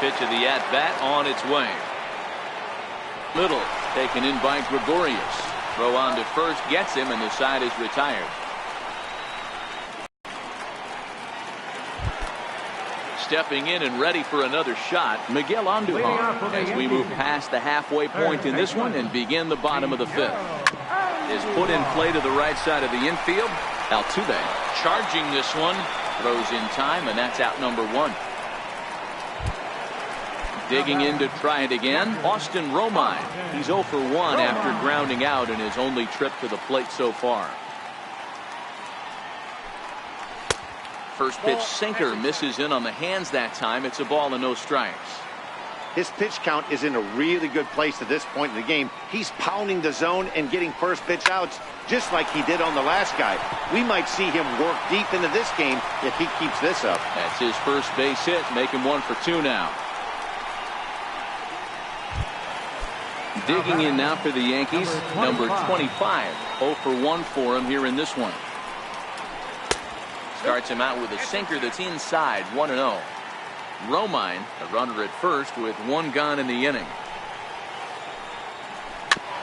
pitch of the at-bat on its way. Middle taken in by Gregorius. Throw on to first gets him, and the side is retired. Stepping in and ready for another shot, Miguel Andujar, as we move past the halfway point in this one and begin the bottom of the fifth. Is put in play to the right side of the infield. Altuve charging this one, throws in time, and that's out number one. Digging in to try it again, Austin Romine. He's 0 for 1 after grounding out in his only trip to the plate so far. First pitch sinker misses in on the hands that time. It's a ball and no strikes. His pitch count is in a really good place at this point in the game. He's pounding the zone and getting first pitch outs just like he did on the last guy. We might see him work deep into this game if he keeps this up. That's his first base hit, making 1 for 2 now. Digging in now for the Yankees, number 25. 0 for 1 for him here in this one. Starts him out with a sinker that's inside, 1-0. Romine, a runner at first with 1 gone in the inning.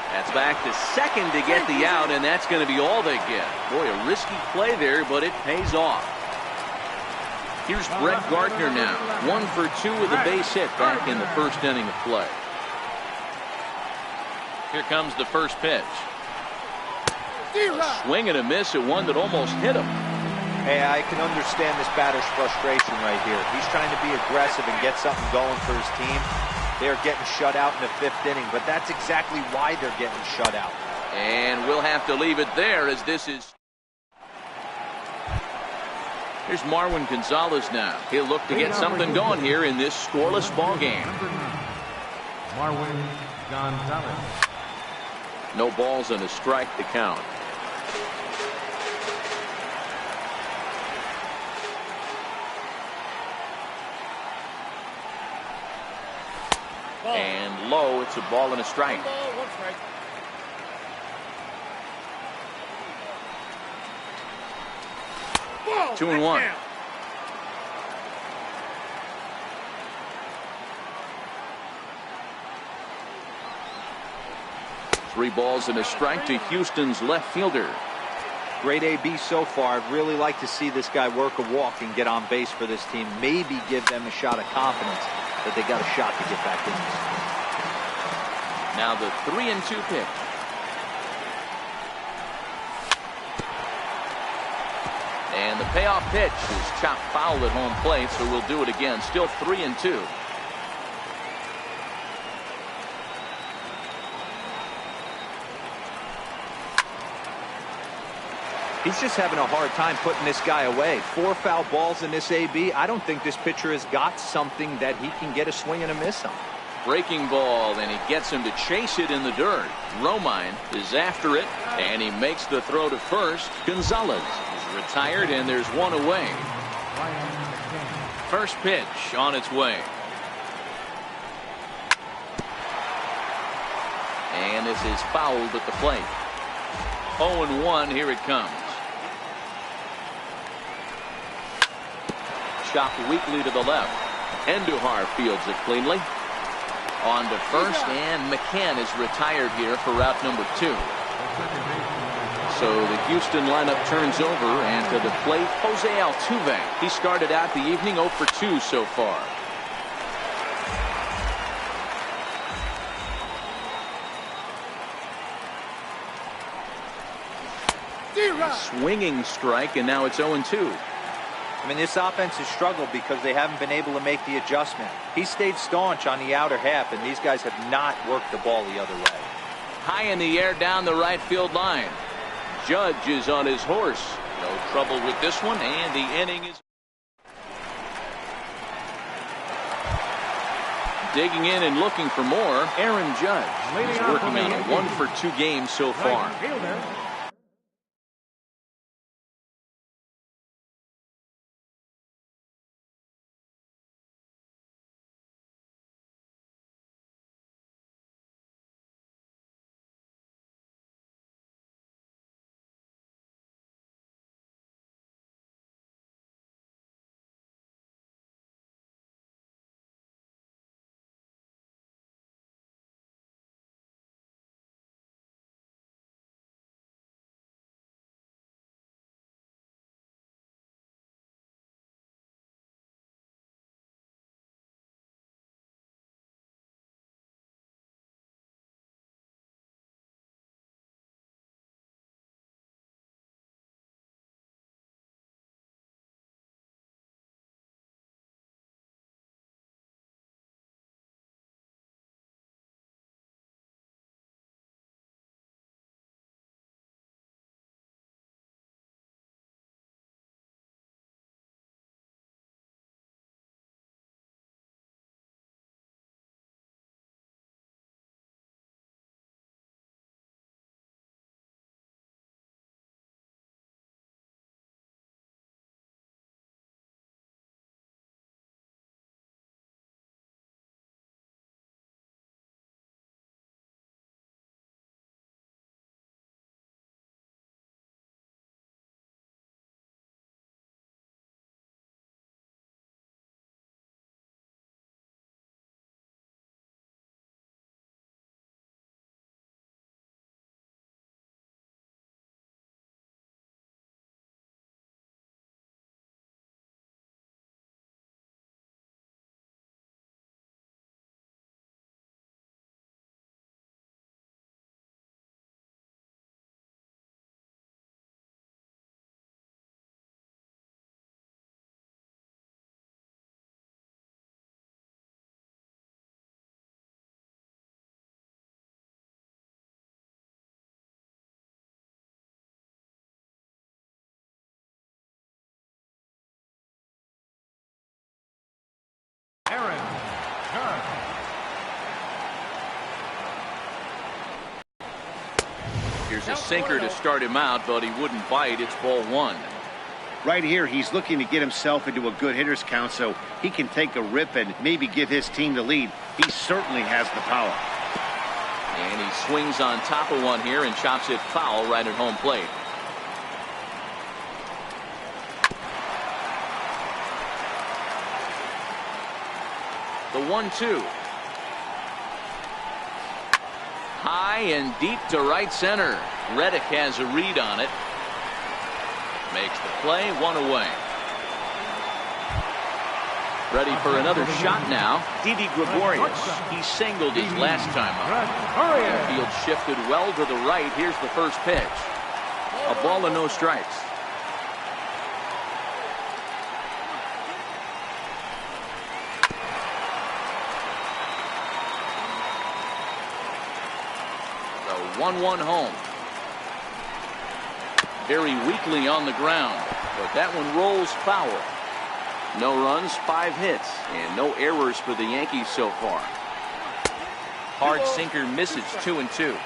That's back to second to get the out, and that's going to be all they get. Boy, a risky play there, but it pays off. Here's Brett Gardner now, 1 for 2 with a base hit back in the first inning of play. Here comes the first pitch. A swing and a miss at one that almost hit him. Hey, I can understand this batter's frustration right here. He's trying to be aggressive and get something going for his team. They're getting shut out in the 5th inning, but that's exactly why they're getting shut out. And we'll have to leave it there as this is. Here's Marwin Gonzalez now. He'll look to get something going here in this scoreless ball game. Marwin Gonzalez. No balls and a strike to count. And low, it's a ball and a strike. 2-1. Three balls and a strike to Houston's left fielder. Great AB so far. I'd really like to see this guy work a walk and get on base for this team. Maybe give them a shot of confidence that they got a shot to get back in this. Now the 3-2 pitch. And the payoff pitch is chopped foul at home plate, so we'll do it again. Still 3-2. He's just having a hard time putting this guy away. 4 foul balls in this AB. I don't think this pitcher has got something that he can get a swing and a miss on. Breaking ball, and he gets him to chase it in the dirt. Romine is after it, and he makes the throw to first. Gonzalez is retired, and there's one away. First pitch on its way. And this is fouled at the plate. 0-1, here it comes. Chopped weakly to the left. Andujar fields it cleanly. On to first, and McCann is retired here for route number 2. So the Houston lineup turns over, and to the plate, Jose Altuve. He started out the evening 0 for 2 so far. Swinging strike, and now it's 0-2. I mean, this offense has struggled because they haven't been able to make the adjustment. He stayed staunch on the outer half, and these guys have not worked the ball the other way. High in the air down the right field line. Judge is on his horse. No trouble with this one, and the inning is. Digging in and looking for more, Aaron Judge. He's working on a 1 for 2 game so far. Here's a sinker to start him out, but he wouldn't bite. It's ball one. Right here, he's looking to get himself into a good hitter's count so he can take a rip and maybe give his team the lead. He certainly has the power. And he swings on top of one here and chops it foul right at home plate. The 1-2. High and deep to right center. Reddick has a read on it. Makes the play, one away. Ready for another shot now. Didi Gregorius. He singled his last time up. The field shifted well to the right. Here's the first pitch. A ball and no strikes. The 1-1 home. Very weakly on the ground, but that one rolls foul. No runs, 5 hits, and no errors for the Yankees so far. Hard sinker misses, 2-2.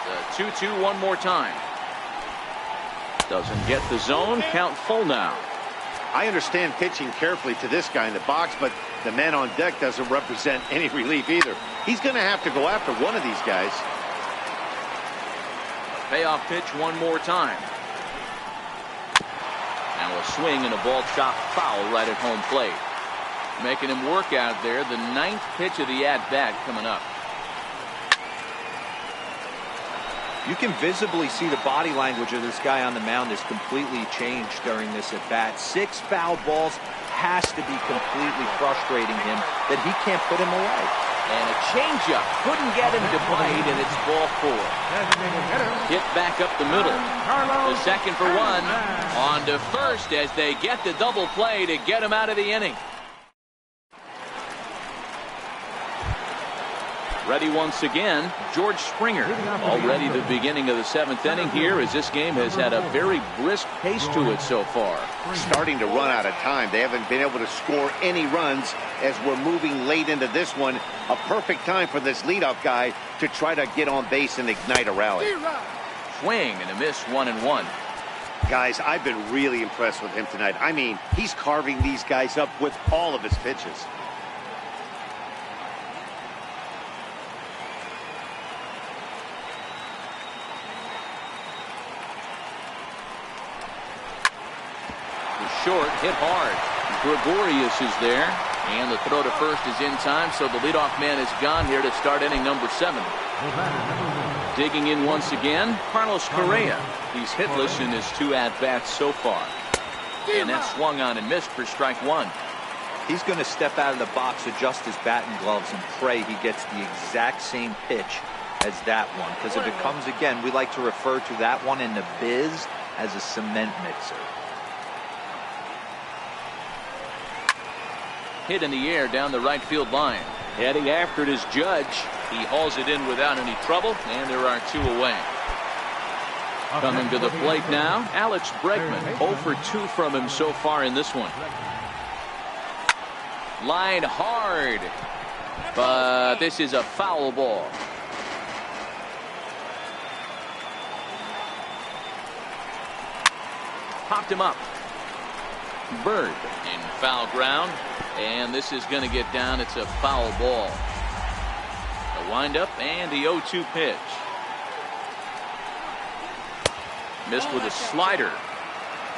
The 2-2 one more time. Doesn't get the zone, count full now. I understand pitching carefully to this guy in the box, but the man on deck doesn't represent any relief either. He's going to have to go after one of these guys. Payoff pitch one more time. Now a swing and a ball chopped foul right at home plate. Making him work out there. The 9th pitch of the at-bat coming up. You can visibly see the body language of this guy on the mound is completely changed during this at-bat. 6 foul balls has to be completely frustrating him that he can't put him away. And a changeup couldn't get him to bite, and it's ball 4. Hit back up the middle. The second for one. On to first as they get the double play to get him out of the inning. Ready once again, George Springer. Already the beginning of the 7th inning here as this game has had a very brisk pace to it so far. Starting to run out of time. They haven't been able to score any runs as we're moving late into this one. A perfect time for this leadoff guy to try to get on base and ignite a rally. Swing and a miss, 1-1. Guys, I've been really impressed with him tonight. I mean, he's carving these guys up with all of his pitches. Short, hit hard. Gregorius is there, and the throw to first is in time, so the leadoff man is gone here to start inning number 7. Digging in once again, Carlos Correa. He's hitless in his 2 at-bats so far. And that swung on and missed for strike 1. He's going to step out of the box, adjust his bat and gloves, and pray he gets the exact same pitch as that one. Because if it comes again, we like to refer to that one in the biz as a cement mixer. Hit in the air down the right field line. Heading after it is Judge. He hauls it in without any trouble, and there are 2 away. Coming to the plate now, Alex Bregman. 0 for 2 from him so far in this one. Line hard, but this is a foul ball. Popped him up. Bird in foul ground, and this is going to get down. It's a foul ball. The windup and the 0-2 pitch. Missed with a slider.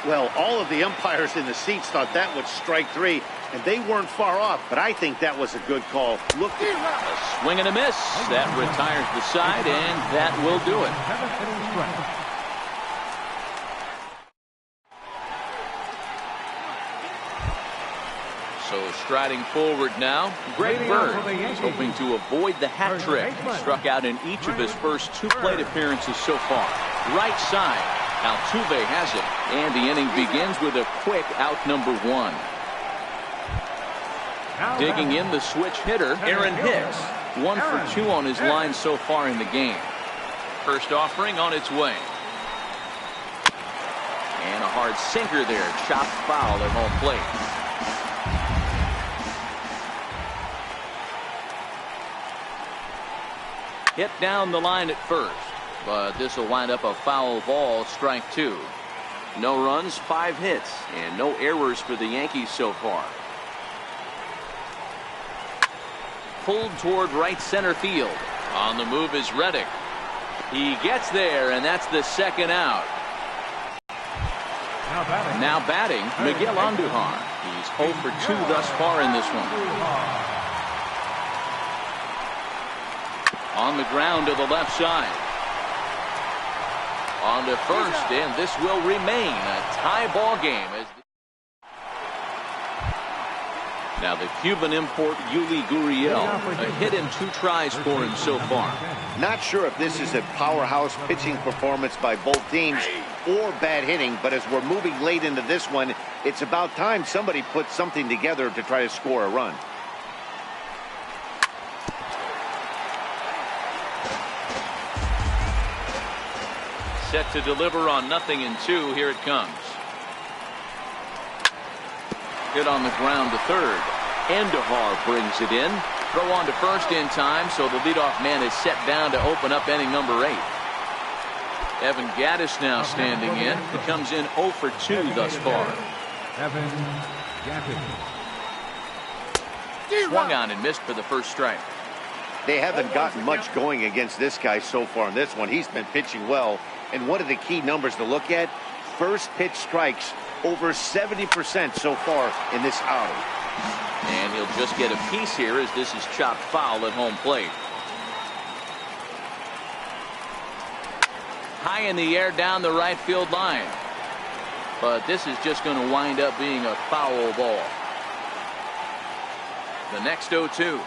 Well, all of the umpires in the seats thought that was strike 3, and they weren't far off, but I think that was a good call. Look, a swing and a miss. That retires the side, and that will do it. So striding forward now, Greg Bird, hoping to avoid the hat trick. He struck out in each of his first 2 plate appearances so far. Right side, Altuve has it, and the inning begins with a quick out number 1. Digging in the switch hitter, Aaron Hicks. 1 for 2 on his line so far in the game. First offering on its way. And a hard sinker there. Chopped foul at home plate. Hit down the line at first, but this will wind up a foul ball, strike 2. No runs, 5 hits, and no errors for the Yankees so far. Pulled toward right center field. On the move is Reddick. He gets there, and that's the second out. Now batting, Miguel Andujar. He's 0 for 2 thus far in this one. On the ground to the left side. On to first, and this will remain a tie ball game. Now the Cuban import Yuli Gurriel, a hit and 2 tries for him so far. Not sure if this is a powerhouse pitching performance by both teams or bad hitting, but as we're moving late into this one, it's about time somebody puts something together to try to score a run. Set to deliver on 0-2. Here it comes. Hit on the ground to third. Andujar brings it in. Throw on to first in time, so the leadoff man is set down to open up inning number 8. Evan Gattis now standing in. He comes in 0 for 2 thus far. Evan Gattis. Swung on and missed for the first strike. They haven't gotten much going against this guy so far in this one. He's been pitching well. And one of the key numbers to look at, first pitch strikes over 70% so far in this outing. And he'll just get a piece here as this is chopped foul at home plate. High in the air down the right field line. But this is just going to wind up being a foul ball. The next 0-2.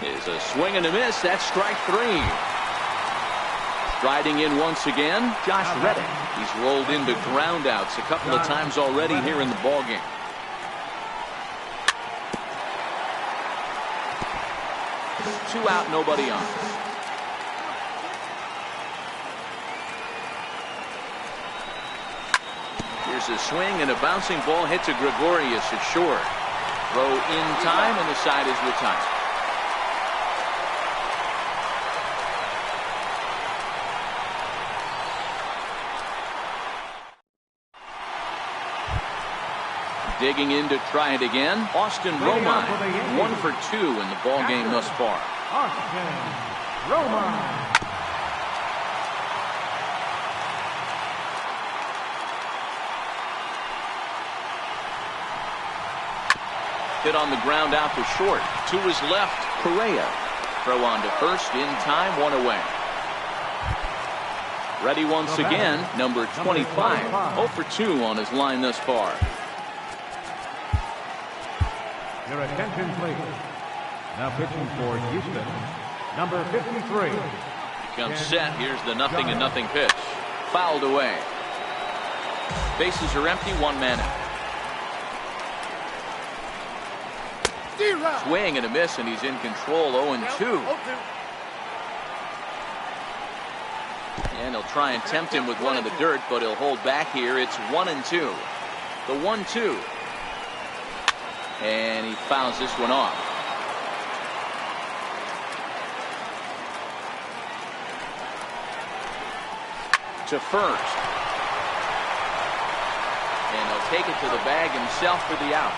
Is a swing and a miss. That's strike 3. Striding in once again, Josh Reddick. He's rolled into groundouts a couple of times already here in the ballgame. Two out, nobody on. Here's a swing and a bouncing ball hit to Gregorius at short. Throw in time and the side is retired. Digging in to try it again. Austin Romine, 1 for 2 in the ball game thus far. Austin Romine. Hit on the ground out to short. To his left, Correa. Throw on to first in time, 1 away. Ready once again, number 25. 0 for 2 on his line thus far. Your attention, please. Now pitching for Houston, number 53. Comes set. Here's the 0-0 pitch. Fouled away. Bases are empty. 1 man out. Swing and a miss, and he's in control. 0-2. And he'll try and tempt him with one in the dirt, but he'll hold back here. It's 1-2. The 1-2. And he fouls this one off. To first. And he'll take it to the bag himself for the out.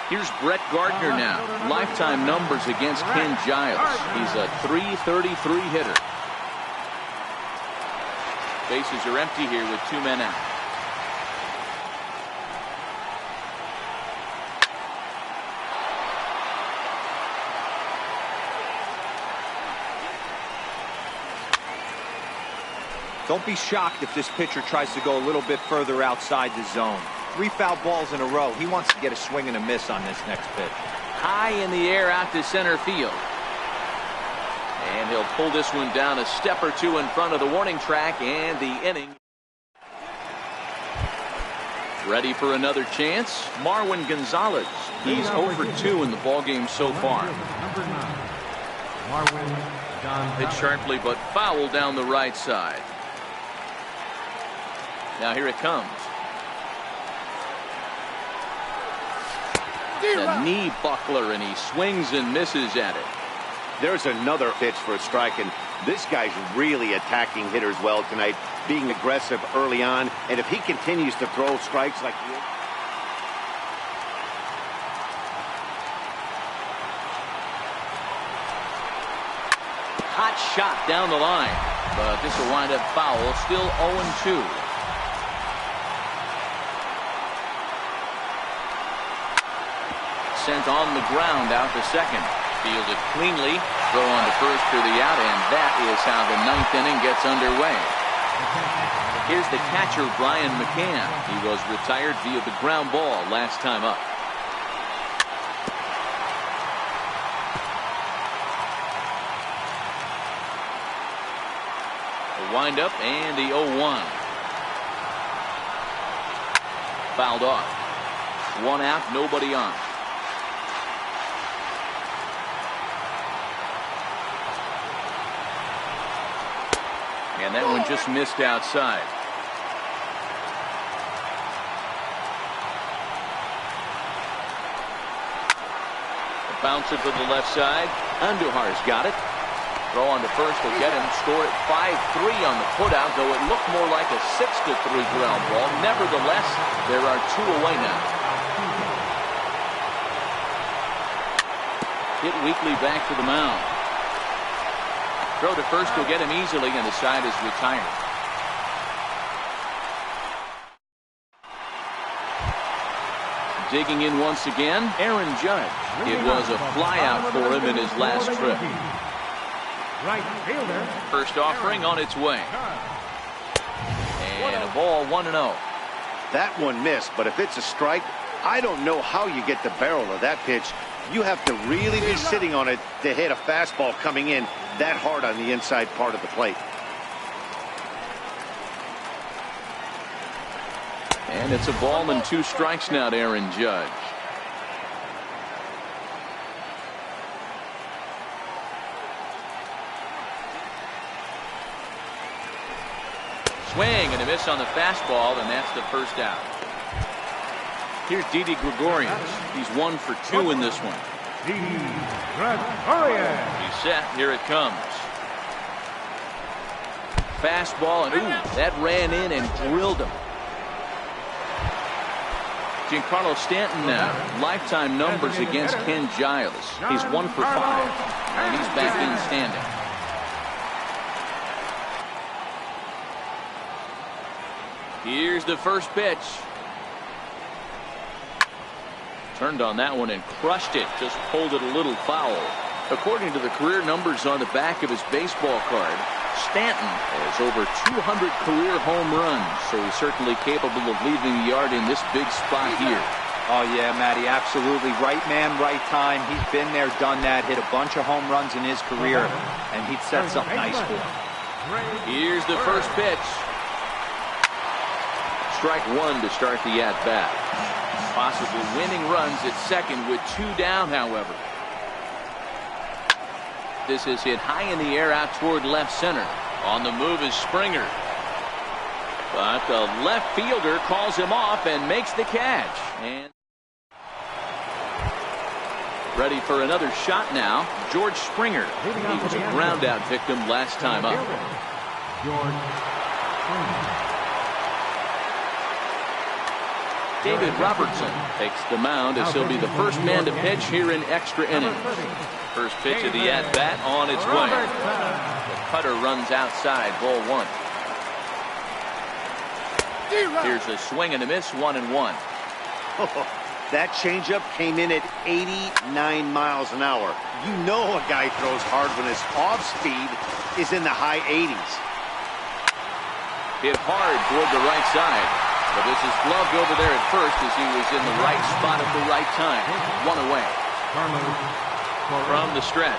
Here's Brett Gardner now. Lifetime numbers against Ken Giles. He's a .333 hitter. Bases are empty here with 2 men out. Don't be shocked if this pitcher tries to go a little bit further outside the zone. 3 foul balls in a row. He wants to get a swing and a miss on this next pitch. High in the air out to center field. And he'll pull this one down a step or 2 in front of the warning track, and the inning. Ready for another chance? Marwin Gonzalez. He's 0 for 2 in the ballgame so far. Number 9, Marwin Hit sharply, but foul down the right side. Now here it comes. The knee buckler, and he swings and misses at it. There's another pitch for a strike, and this guy's really attacking hitters well tonight, being aggressive early on, and if he continues to throw strikes like he is. Hot shot down the line, but this will wind up foul. Still 0-2. Sent on the ground out to second. Fielded cleanly. Throw on to first for the out, and that is how the ninth inning gets underway. Here's the catcher, Brian McCann. He was retired via the ground ball last time up. Wind up and the 0-1. Fouled off. One out, nobody on. And that one just missed outside. A bouncer to the left side. Andujar's got it. Throw on to first will get him. Score at 5-3 on the putout, though it looked more like a 6-3 ground ball. Nevertheless, there are two away now. Hit weakly back to the mound. Throw to first will get him easily, and the side is retired. Digging in once again, Aaron Judge. It was a flyout for him in his last trip. Right fielder. First offering on its way. And a ball 1-0. That one missed, but if it's a strike, I don't know how you get the barrel of that pitch. You have to really be sitting on it to hit a fastball coming in that hard on the inside part of the plate. And it's a ball and 2 strikes now to Aaron Judge. Swing and a miss on the fastball, and that's the first out. Here's Didi Gregorius. He's 1 for 2 in this one. Didi Gregorius. He's set. Here it comes. Fastball, and ooh, that ran in and drilled him. Giancarlo Stanton now. Lifetime numbers against Ken Giles. He's 1 for 5, and he's back in standing. Here's the first pitch. Turned on that one and crushed it. Just pulled it a little foul. According to the career numbers on the back of his baseball card, Stanton has over 200 career home runs, so he's certainly capable of leaving the yard in this big spot here. Oh, yeah, Matty, absolutely. Right man, right time. He's been there, done that, hit a bunch of home runs in his career, and he'd set something nice for him. Here's the first pitch. Strike 1 to start the at-bat. Possibly winning runs at second with 2 down, however. This is hit high in the air out toward left center. On the move is Springer. But the left fielder calls him off and makes the catch. And ready for another shot now, George Springer. He was a ground-out victim last time up. George Springer. David Robertson takes the mound as he'll be the first man to pitch here in extra innings. First pitch of the at-bat on its way. The cutter runs outside, ball 1. Here's a swing and a miss, 1-1. That changeup came in at 89 miles an hour. You know a guy throws hard when his off speed is in the high 80s. Hit hard toward the right side. But this is gloved over there at first as he was in the right spot at the right time. 1 away. From the stretch.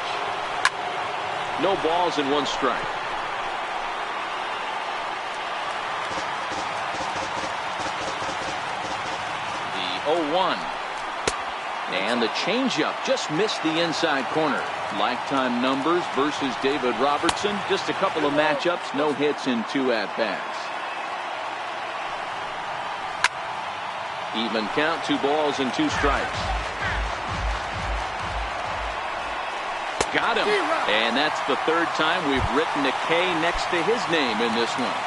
No balls and 1 strike. The 0-1. And the changeup just missed the inside corner. Lifetime numbers versus David Robertson. Just a couple of matchups, no hits in 2 at-bats. Even count, 2 balls and 2 strikes. Got him. And that's the 3rd time we've written a K next to his name in this one.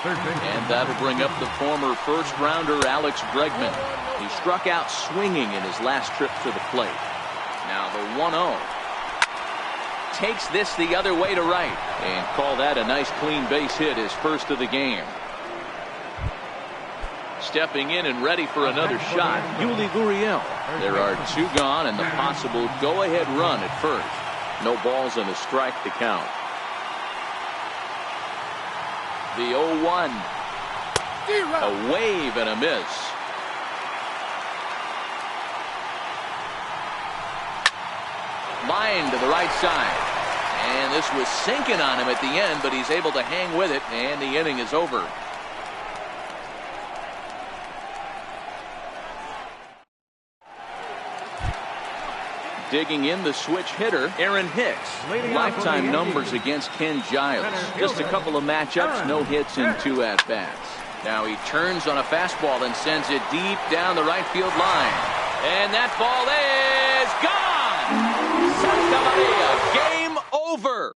And that'll bring up the former first-rounder Alex Bregman. He struck out swinging in his last trip to the plate. Now the 1-0. Takes this the other way to right. And call that a nice clean base hit, his first of the game. Stepping in and ready for another shot, Yuli Gurriel. There are 2 gone and the possible go-ahead run at first. No balls and a strike to count. The 0-1. A wave and a miss. Line to the right side. And this was sinking on him at the end, but he's able to hang with it, and the inning is over. Digging in, the switch hitter, Aaron Hicks. Lifetime numbers against Ken Giles. Just a couple of matchups, no hits in 2 at-bats. Now he turns on a fastball and sends it deep down the right field line. And that ball is gone! Santa Maria, game over!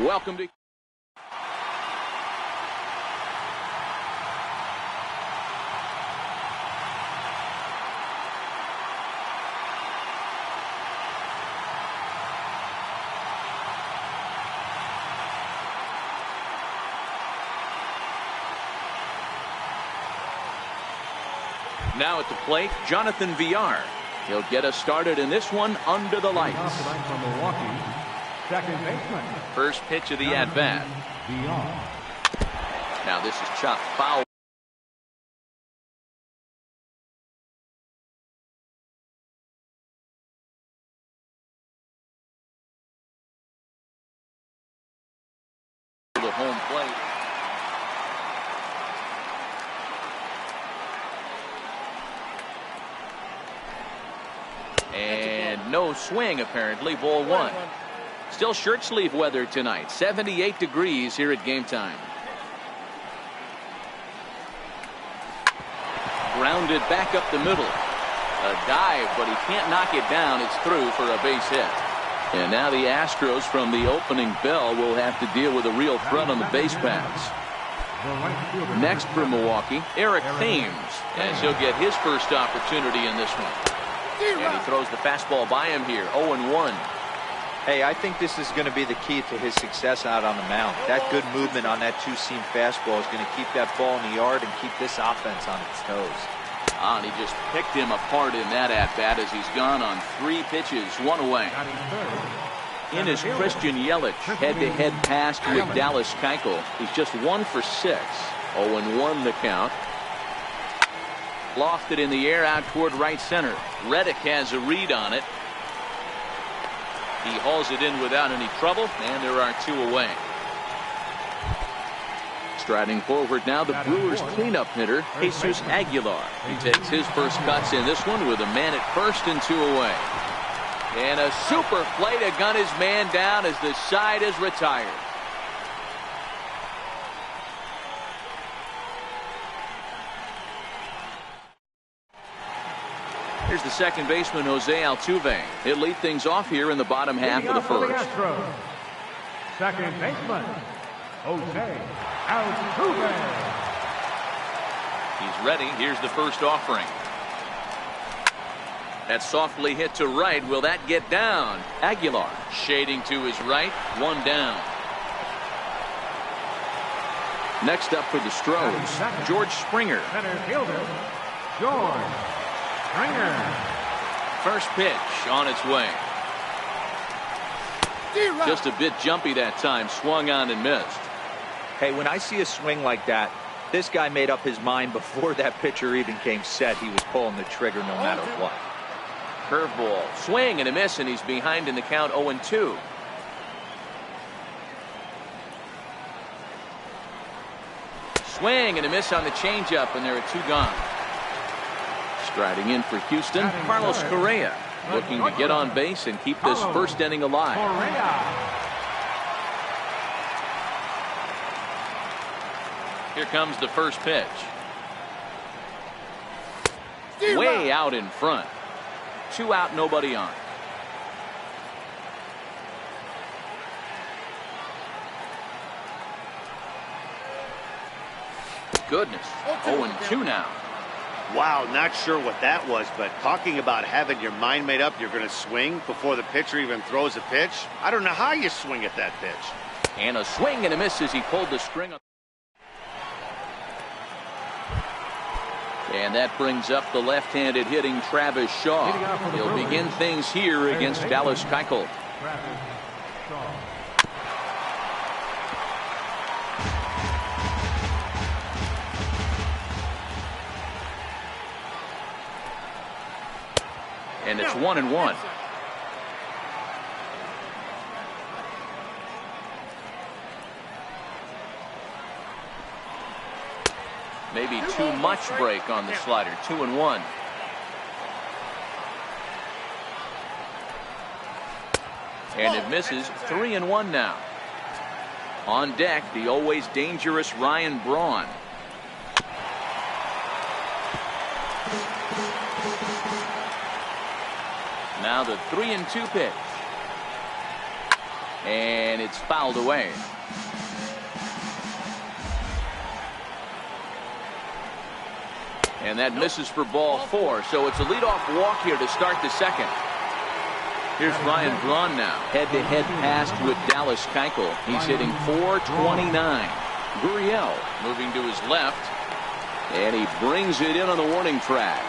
Welcome to... Now at the plate, Jonathan Villar. He'll get us started in this one under the lights. From Milwaukee, second baseman. First pitch of the at-bat. Now this is chopped foul. The home plate. And no swing, apparently. Ball one. Still shirt sleeve weather tonight. 78 degrees here at game time. Grounded back up the middle. A dive, but he can't knock it down. It's through for a base hit. And now the Astros from the opening bell will have to deal with a real threat on the base paths. Next for Milwaukee, Eric Thames, as he'll get his first opportunity in this one. And he throws the fastball by him here. 0-1. Hey, I think this is going to be the key to his success out on the mound. That good movement on that two-seam fastball is going to keep that ball in the yard and keep this offense on its toes. And he just picked him apart in that at-bat as he's gone on 3 pitches, 1 away. In is Christian Yelich, head-to-head pass with Dallas Keuchel. He's just 1 for 6. 0-1 the count. Lofted in the air out toward right center. Reddick has a read on it. He hauls it in without any trouble, and there are 2 away. Striding forward now, the Brewers cleanup hitter, Jesus Aguilar. He takes his first cuts in this one with a man at first and 2 away. And a super play to gun his man down as the side is retired. Here's the second baseman, Jose Altuve. He'll lead things off here in the bottom half of the first. Second baseman, Jose Altuve. He's ready. Here's the first offering. That's softly hit to right. Will that get down? Aguilar shading to his right. 1 down. Next up for the Stros, George Springer. Center fielder, George Springer. First pitch on its way. Just a bit jumpy that time. Swung on and missed. Hey, when I see a swing like that, this guy made up his mind before that pitcher even came set. He was pulling the trigger no matter what. Curveball. Swing and a miss, and he's behind in the count 0-2. Swing and a miss on the changeup, and there are 2 gone. Striding in for Houston, Carlos Correa, looking to get on base and keep this first inning alive. Here comes the first pitch. Way out in front. 2 out, nobody on. Goodness. 0-2 now. Wow, not sure what that was, but talking about having your mind made up you're going to swing before the pitcher even throws a pitch. I don't know how you swing at that pitch. And a swing and a miss as he pulled the string. And that brings up the left-handed hitting Travis Shaw. He'll begin things here against Dallas Keuchel. And it's 1-1. Maybe too much break on the slider. 2-1. And it misses. 3-1 now. On deck, the always dangerous Ryan Braun. Now the 3-2 pitch. And it's fouled away. And that misses for ball 4. So it's a leadoff walk here to start the second. Here's Ryan Braun now. Head-to-head pass with Dallas Keuchel. He's hitting .429. Gurriel moving to his left. And he brings it in on the warning track.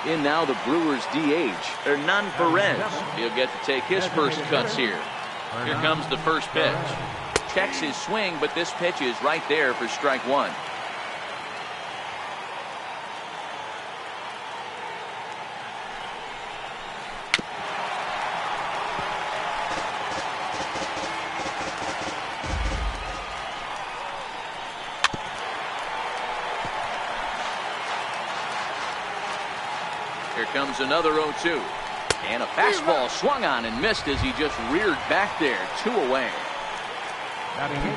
In now the Brewers DH, Hernan Perez. He'll get to take his first cuts here. Here comes the first pitch. Checks his swing, but this pitch is right there for strike 1. Here comes another 0-2. And a fastball swung on and missed as he just reared back there. 2 away.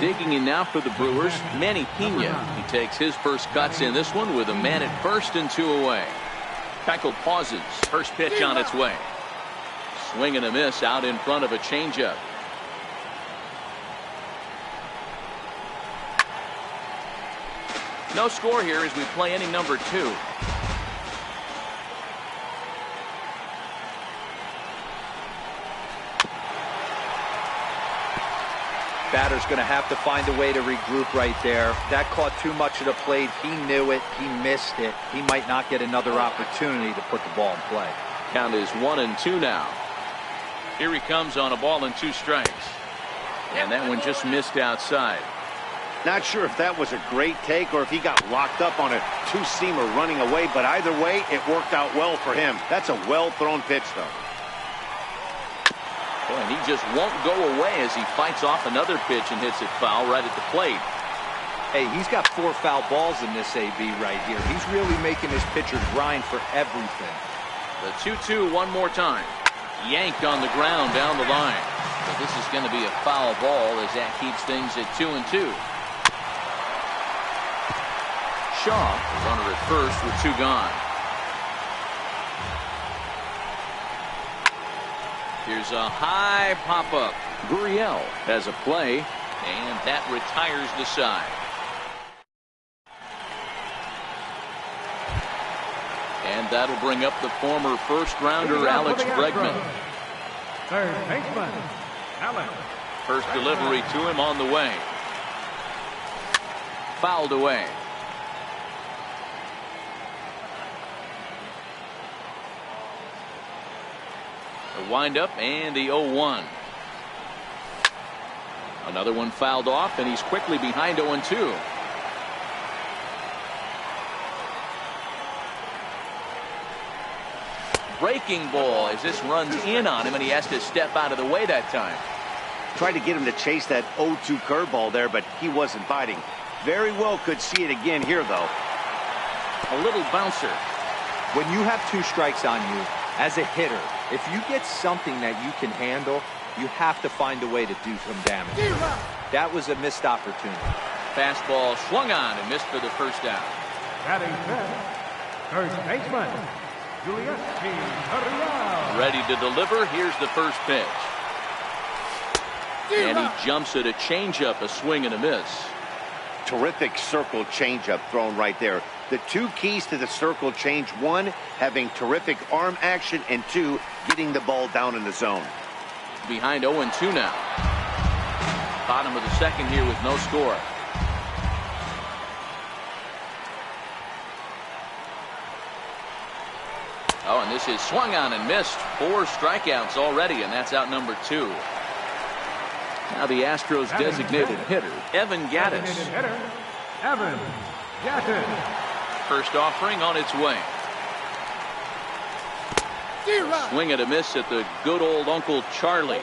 Digging in now for the Brewers, Manny Pena. He takes his first cuts in this one with a man at first and 2 away. Keuchel pauses. First pitch on its way. Swing and a miss out in front of a changeup. No score here as we play inning number 2. Batter's going to have to find a way to regroup right there. That caught too much of the plate. He knew it. He missed it. He might not get another opportunity to put the ball in play. Count is 1-2 now. Here he comes on a ball and 2 strikes. And that one just missed outside. Not sure if that was a great take or if he got locked up on a 2-seamer running away, but either way, it worked out well for him. That's a well-thrown pitch, though. Boy, and he just won't go away as he fights off another pitch and hits it foul right at the plate. Hey, he's got 4 foul balls in this AB right here. He's really making his pitcher grind for everything. The 2-2 one more time. Yanked on the ground down the line. But this is going to be a foul ball as that keeps things at 2-2. Shaw, runner at first with 2 gone. Here's a high pop-up. Gurriel has a play, and that retires the side. And that'll bring up the former first-rounder Alex Bregman. Third baseman, Alex. First delivery to him on the way. Fouled away. The windup and the 0-1. Another one fouled off, and he's quickly behind 0-2. Breaking ball as this runs in on him, and he has to step out of the way that time. Tried to get him to chase that 0-2 curveball there, but he wasn't biting. Very well could see it again here, though. A little bouncer. When you have 2 strikes on you, as a hitter, if you get something that you can handle, you have to find a way to do some damage. That was a missed opportunity. Fastball swung on and missed for the first down. Batting fifth, first baseman, Julius Gurriel. Ready to deliver. Here's the first pitch. And he jumps at a changeup, a swing and a miss. Terrific circle changeup thrown right there. The 2 keys to the circle change: 1, having terrific arm action, and 2, getting the ball down in the zone. Behind 0-2 now. Bottom of the second here with no score. Oh, and this is swung on and missed. 4 strikeouts already, and that's out number 2. Now the Astros designated hitter, Evan Gattis. Evan Gattis. First offering on its way. Swing and a miss at the good old Uncle Charlie.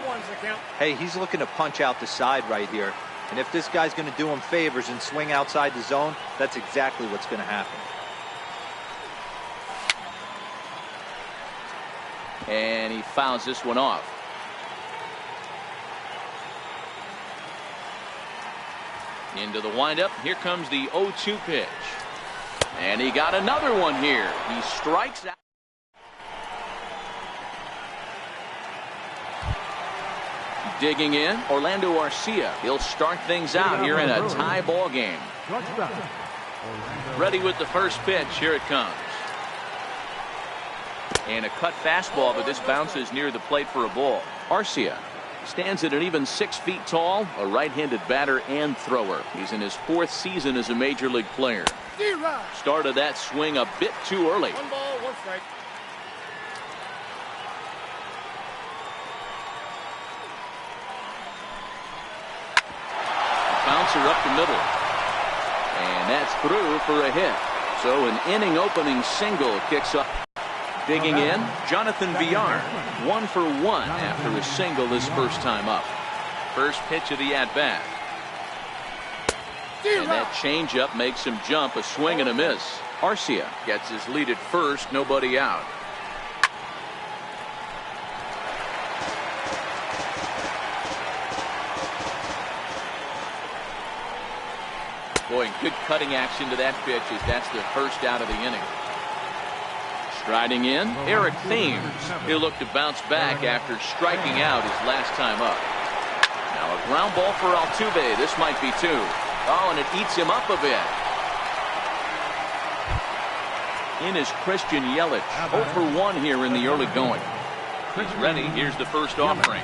Hey, he's looking to punch out the side right here. And if this guy's going to do him favors and swing outside the zone, that's exactly what's going to happen. And he fouls this one off. Into the windup. Here comes the 0-2 pitch. And he got another one here. He strikes out. Digging in, Orlando Arcia. He'll start things out here in a tie ball game. Ready with the first pitch. Here it comes. And a cut fastball, but this bounces near the plate for a ball. Arcia stands at an even 6 feet tall, a right-handed batter and thrower. He's in his 4th season as a major league player. Started that swing a bit too early. 1 ball, 1 strike. Bouncer up the middle. And that's through for a hit. So an inning opening single kicks up. Digging in, Jonathan Villar, 1 for 1 after a single his first time up. First pitch of the at-bat. And that changeup makes him jump, a swing and a miss. Arcia gets his lead at first, nobody out. Boy, good cutting action to that pitch as that's the first out of the inning. Striding in, Eric Thames. He'll look to bounce back after striking out his last time up. Now a ground ball for Altuve. This might be 2. Oh, and it eats him up a bit. In is Christian Yelich. 0 for 1 here in the early going. He's ready. Here's the first offering.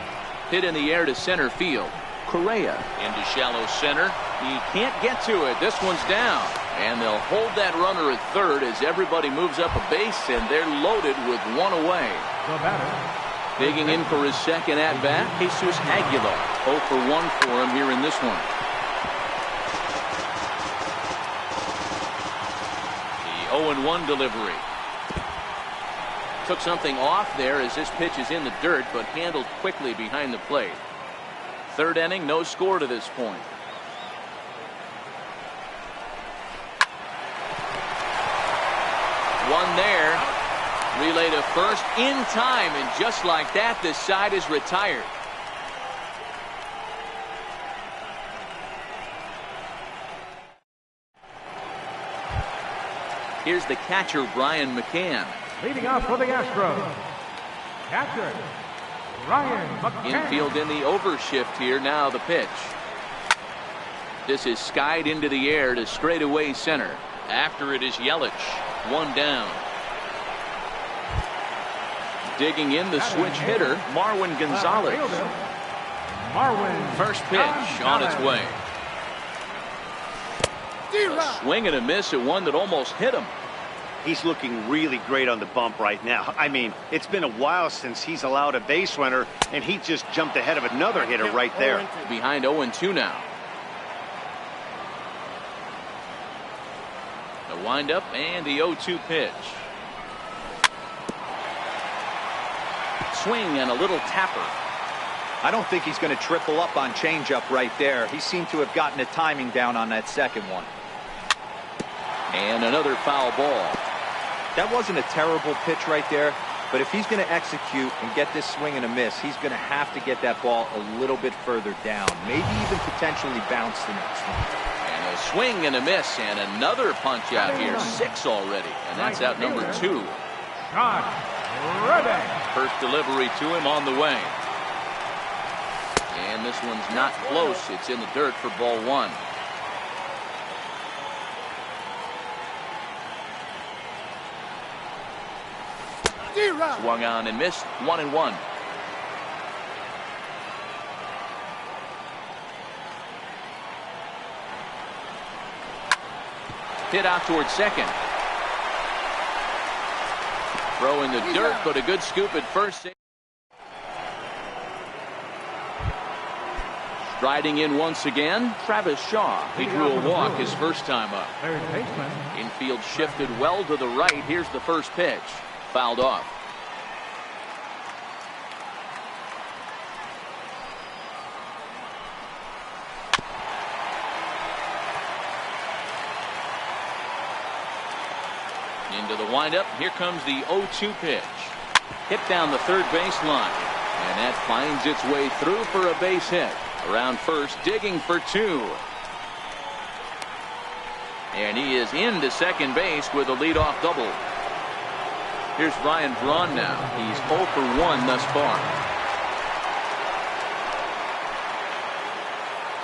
Hit in the air to center field. Correa into shallow center. He can't get to it. This one's down. And they'll hold that runner at third as everybody moves up a base, and they're loaded with 1 away. Digging in for his second at-bat, Jesus Aguilar. 0 for 1 for him here in this one. The 0-1 delivery. Took something off there as this pitch is in the dirt, but handled quickly behind the plate. Third inning, no score to this point. One there. Relay to first in time, and just like that, this side is retired. Here's the catcher, Brian McCann. Leading off for the Astros, catcher, Brian McCann. Infield in the overshift here. Now the pitch. This is skied into the air to straightaway center. After it is Yelich. 1 down. Digging in, the switch hitter, Marwin Gonzalez. First pitch on its way. A swing and a miss at one that almost hit him. He's looking really great on the bump right now. I mean, it's been a while since he's allowed a base runner, and he just jumped ahead of another hitter right there. Behind 0-2 now. The windup and the 0-2 pitch. Swing and a little tapper. I don't think he's going to triple up on changeup right there. He seemed to have gotten the timing down on that second one. And another foul ball. That wasn't a terrible pitch right there, but if he's going to execute and get this swing and a miss, he's going to have to get that ball a little bit further down, maybe even potentially bounce the next one. And a swing and a miss, and another punch out here. 6 already, and that's out number 2. First delivery to him on the way. And this one's not close. It's in the dirt for ball 1. Swung on and missed. 1-1. Hit out towards second. Throw in the dirt, but a good scoop at first. Striding in once again, Travis Shaw. He drew a walk his first time up. Infield shifted well to the right. Here's the first pitch. Fouled off. Into the windup. Here comes the 0-2 pitch. Hit down the third baseline. And that finds its way through for a base hit. Around first, digging for 2. And he is into second base with a leadoff double. Here's Ryan Braun now. He's 0 for 1 thus far.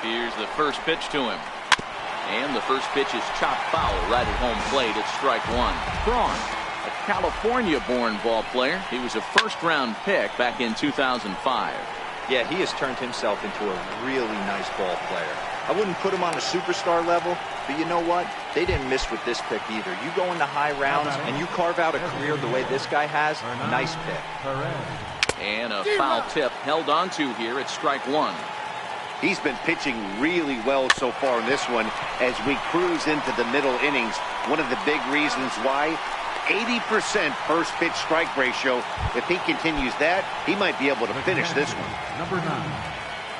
Here's the first pitch to him. And the first pitch is chopped foul right at home plate. It's strike one. Braun, a California-born ball player. He was a first-round pick back in 2005. Yeah, he has turned himself into a really nice ball player. I wouldn't put him on a superstar level, but you know what? They didn't miss with this pick either. You go into high rounds and you carve out a career the way this guy has, nice pick. And a foul tip held on to here at strike one. He's been pitching really well so far in this one as we cruise into the middle innings. One of the big reasons why, 80% first pitch strike ratio. If he continues that, he might be able to finish this one. Number 9.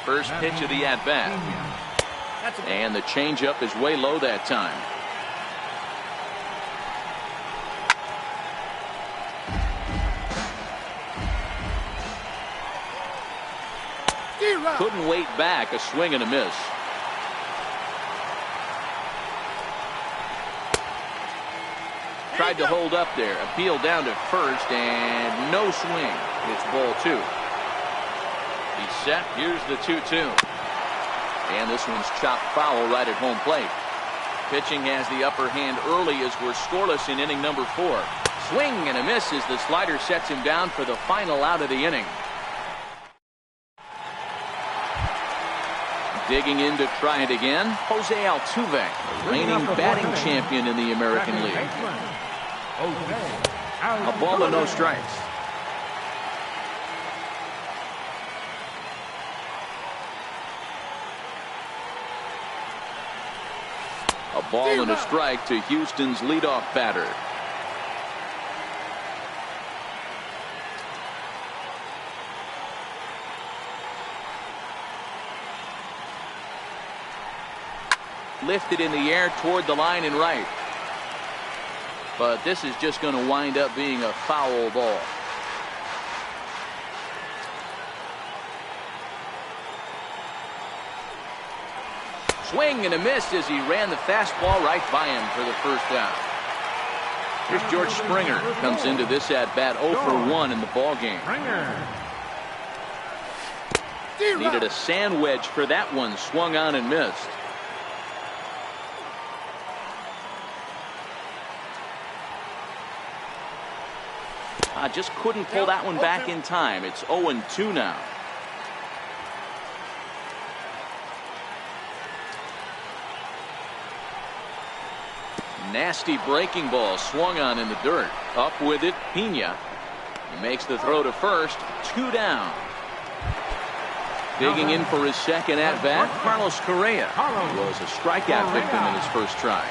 First pitch of the at-bat. And the changeup is way low that time. Couldn't wait back. A swing and a miss. Tried to hold up there. Appeal down to first and no swing. It's ball two. He's set. Here's the 2-2. And this one's chopped foul right at home plate. Pitching has the upper hand early as we're scoreless in inning number 4. Swing and a miss as the slider sets him down for the final out of the inning. Digging in to try it again, Jose Altuve, reigning batting champion in the American League. A ball and no strikes. A ball and a strike to Houston's leadoff batter. Lifted in the air toward the line and right. But this is just going to wind up being a foul ball. Swing and a miss as he ran the fastball right by him for the first down. Here's George Springer. Comes into this at-bat 0 for 1 in the ball game. Needed a sand wedge for that one. Swung on and missed. Just couldn't pull that one back in time. It's 0-2 now. Nasty breaking ball swung on in the dirt. Up with it, Pena. He makes the throw to first. 2 down. Digging in for his second at-bat, Carlos Correa. He was a strikeout victim in his first try.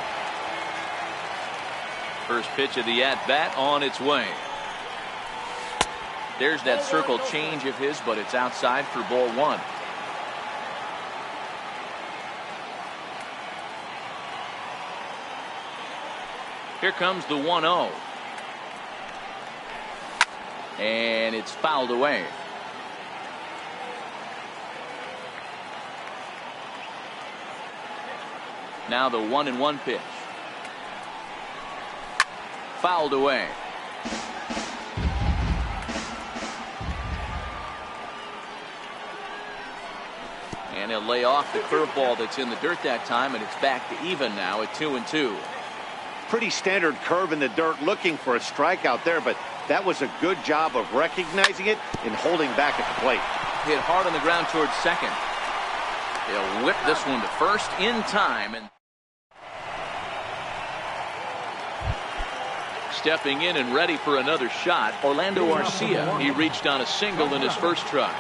First pitch of the at-bat on its way. There's that circle change of his, but it's outside for ball one. Here comes the 1-0. And it's fouled away. Now the 1-1 pitch. Fouled away. And he'll lay off the curveball that's in the dirt that time, and it's back to even now at 2-2. Pretty standard curve in the dirt, looking for a strikeout there, but that was a good job of recognizing it and holding back at the plate. Hit hard on the ground towards second. He'll whip this one to first in time. And stepping in and ready for another shot, Orlando Arcia. He reached on a single in his first try.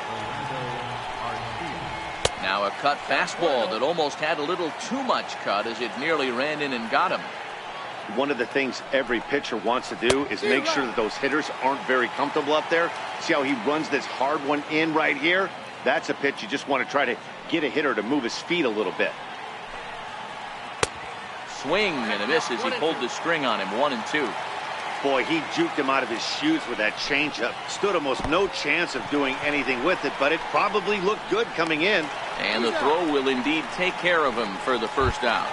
Now a cut fastball that almost had a little too much cut as it nearly ran in and got him. One of the things every pitcher wants to do is make sure that those hitters aren't very comfortable up there. See how he runs this hard one in right here? That's a pitch you just want to try to get a hitter to move his feet a little bit. Swing and a miss as he pulled the string on him. 1-2. Boy, he juked him out of his shoes with that changeup. Stood almost no chance of doing anything with it, but it probably looked good coming in. And the throw will indeed take care of him for the first out.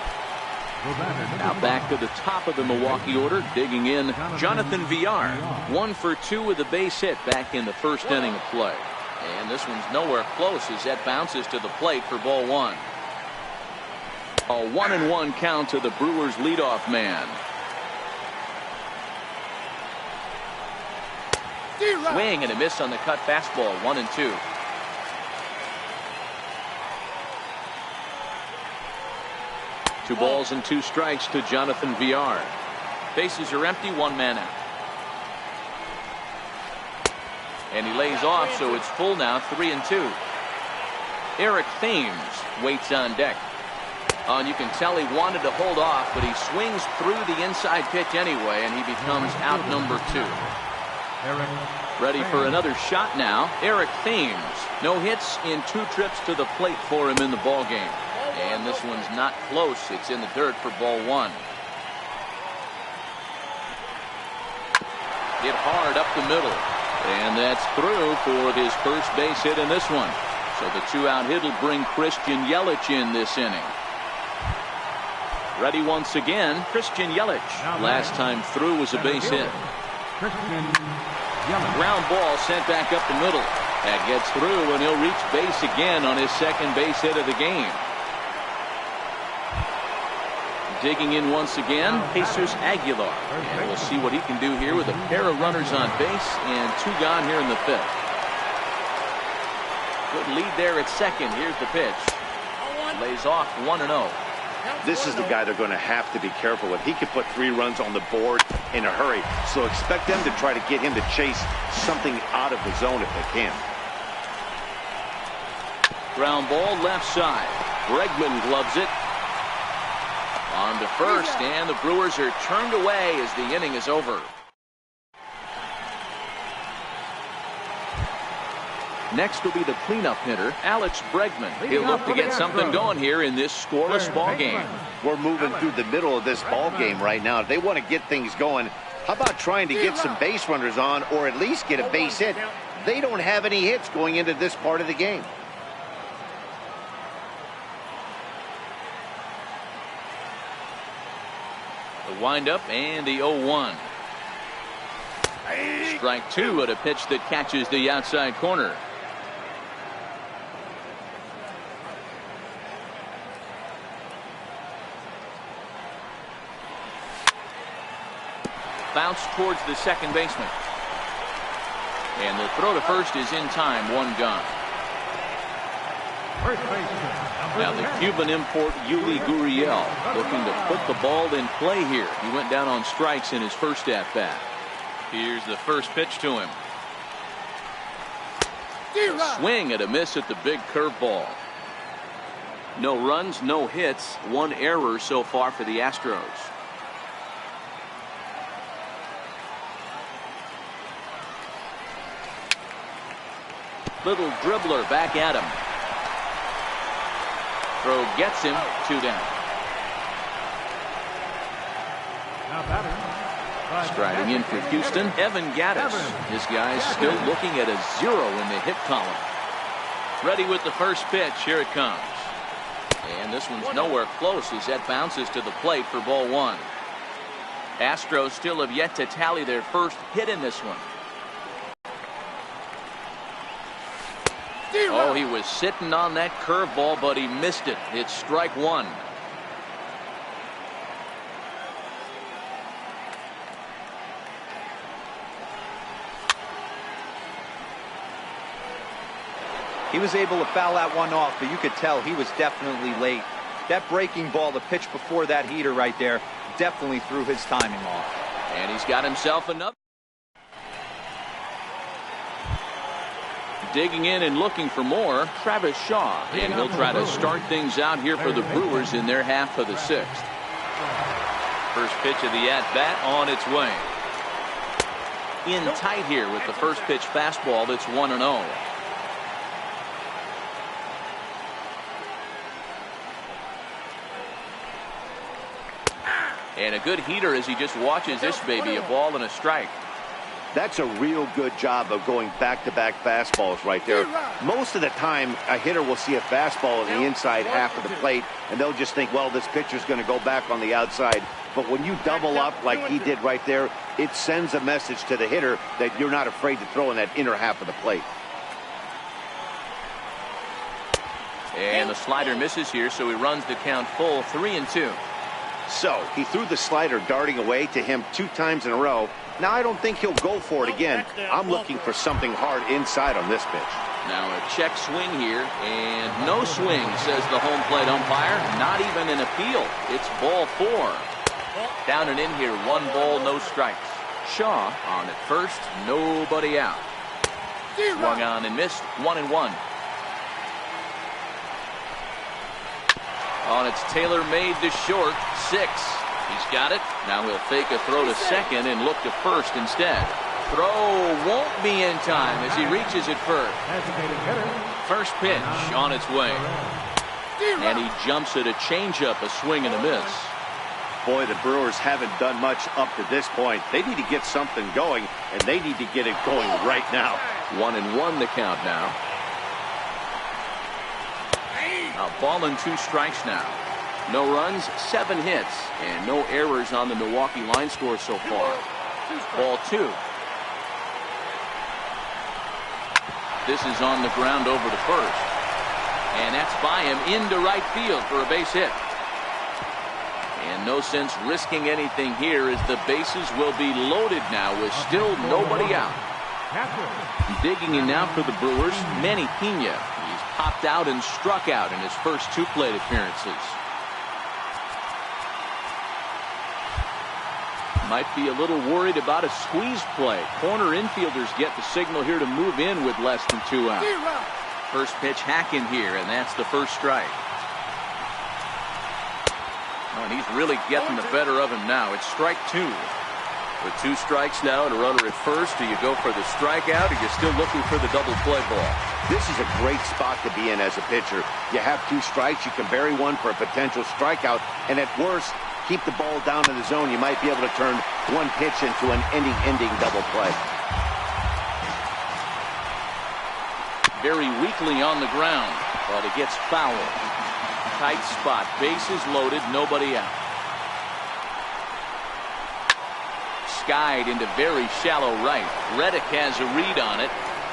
Now back to the top of the Milwaukee order, digging in, Jonathan Villar. 1 for 2 with a base hit back in the first inning of play. And this one's nowhere close as that bounces to the plate for ball one. A 1-1 count to the Brewers leadoff man. Swing and a miss on the cut fastball. 1-2. Two balls and two strikes to Jonathan Villar. Bases are empty. One man out. And he lays off, so it's full now. 3-2. Eric Thames waits on deck. And you can tell he wanted to hold off, but he swings through the inside pitch anyway, and he becomes out number 2. Ready for another shot now. Eric Thames. No hits in 2 trips to the plate for him in the ball game. And this one's not close. It's in the dirt for ball 1. Hit hard up the middle. And that's through for his first base hit in this one. So the 2-out hit will bring Christian Yelich in this inning. Ready once again, Christian Yelich. Last time through was a base hit. Ground ball sent back up the middle. That gets through, and he'll reach base again on his second base hit of the game. Digging in once again, Jesus Aguilar. And we'll see what he can do here with a pair of runners on base and 2 gone here in the 5th. Good lead there at second. Here's the pitch. Lays off 1-0. This is the guy they're going to have to be careful with. He could put 3 runs on the board in a hurry. So expect them to try to get him to chase something out of the zone if they can. Ground ball left side. Bregman gloves it. On to first, and the Brewers are turned away as the inning is over. Next will be the cleanup hitter, Alex Bregman. He'll look to get something going here in this scoreless ball game. We're moving through the middle of this ball game right now. If they want to get things going, how about trying to get some base runners on or at least get a base hit? They don't have any hits going into this part of the game. The windup and the 0-1. Strike 2 at a pitch that catches the outside corner. Bounce towards the second baseman. And the throw to first is in time. 1 gone. Now the Cuban import Yuli Gurriel looking to put the ball in play here. He went down on strikes in his first at bat. Here's the first pitch to him. A swing and a miss at the big curveball. No runs, no hits, 1 error so far for the Astros. Little dribbler back at him. Throw gets him. 2 down. Striding in for Houston, Evan Gattis. This guy's still looking at a 0 in the hit column. Ready with the first pitch. Here it comes. And this one's nowhere close as that bounces to the plate for ball 1. Astros still have yet to tally their first hit in this one. Oh, he was sitting on that curveball, but he missed it. It's strike 1. He was able to foul that one off, but you could tell he was definitely late. That breaking ball, the pitch before that heater right there, definitely threw his timing off. And he's got himself another. Digging in and looking for more, Travis Shaw. And he'll try to start things out here for the Brewers in their half of the 6th. First pitch of the at-bat on its way. In tight here with the first pitch fastball that's 1-0. And a good heater as he just watches this baby, a ball and a strike. That's a real good job of going back-to-back fastballs right there. Most of the time, a hitter will see a fastball in the inside half of the plate, and they'll just think, well, this pitcher's going to go back on the outside. But when you double up like he did right there, it sends a message to the hitter that you're not afraid to throw in that inner half of the plate. And the slider misses here, so he runs the count full 3-2. So he threw the slider darting away to him 2 times in a row. Now I don't think he'll go for it again. I'm looking for something hard inside on this pitch. Now a check swing here, and no swing, says the home plate umpire. Not even an appeal. It's ball 4. Down and in here, 1 ball, no strikes. Shaw on at first, nobody out. Swung on and missed, 1-1. On it's Taylor made to short, 6. He's got it. Now he'll fake a throw to second and look to first instead. Throw won't be in time as he reaches it first. First pitch on its way. And he jumps at a changeup, a swing and a miss. Boy, the Brewers haven't done much up to this point. They need to get something going, and they need to get it going right now. 1-1 the count now. A ball and 2 strikes now. No runs, 7 hits, and no errors on the Milwaukee line score so far. Ball 2. This is on the ground over to first. And that's by him into right field for a base hit. And no sense risking anything here as the bases will be loaded now with still nobody out. Digging in now for the Brewers, Manny Pena. He's popped out and struck out in his first 2 plate appearances. Might be a little worried about a squeeze play. Corner infielders get the signal here to move in with less than 2 out. First pitch hack in here, and that's the first strike. Oh, and he's really getting the better of him now. It's strike 2. With 2 strikes now and a runner at first, do you go for the strikeout or you're still looking for the double play ball? This is a great spot to be in as a pitcher. You have 2 strikes, you can bury one for a potential strikeout, and at worst, keep the ball down in the zone. You might be able to turn 1 pitch into an ending double play. Very weakly on the ground, but it gets foul. Tight spot, bases loaded, nobody out. Skied into very shallow right. Reddick has a read on it.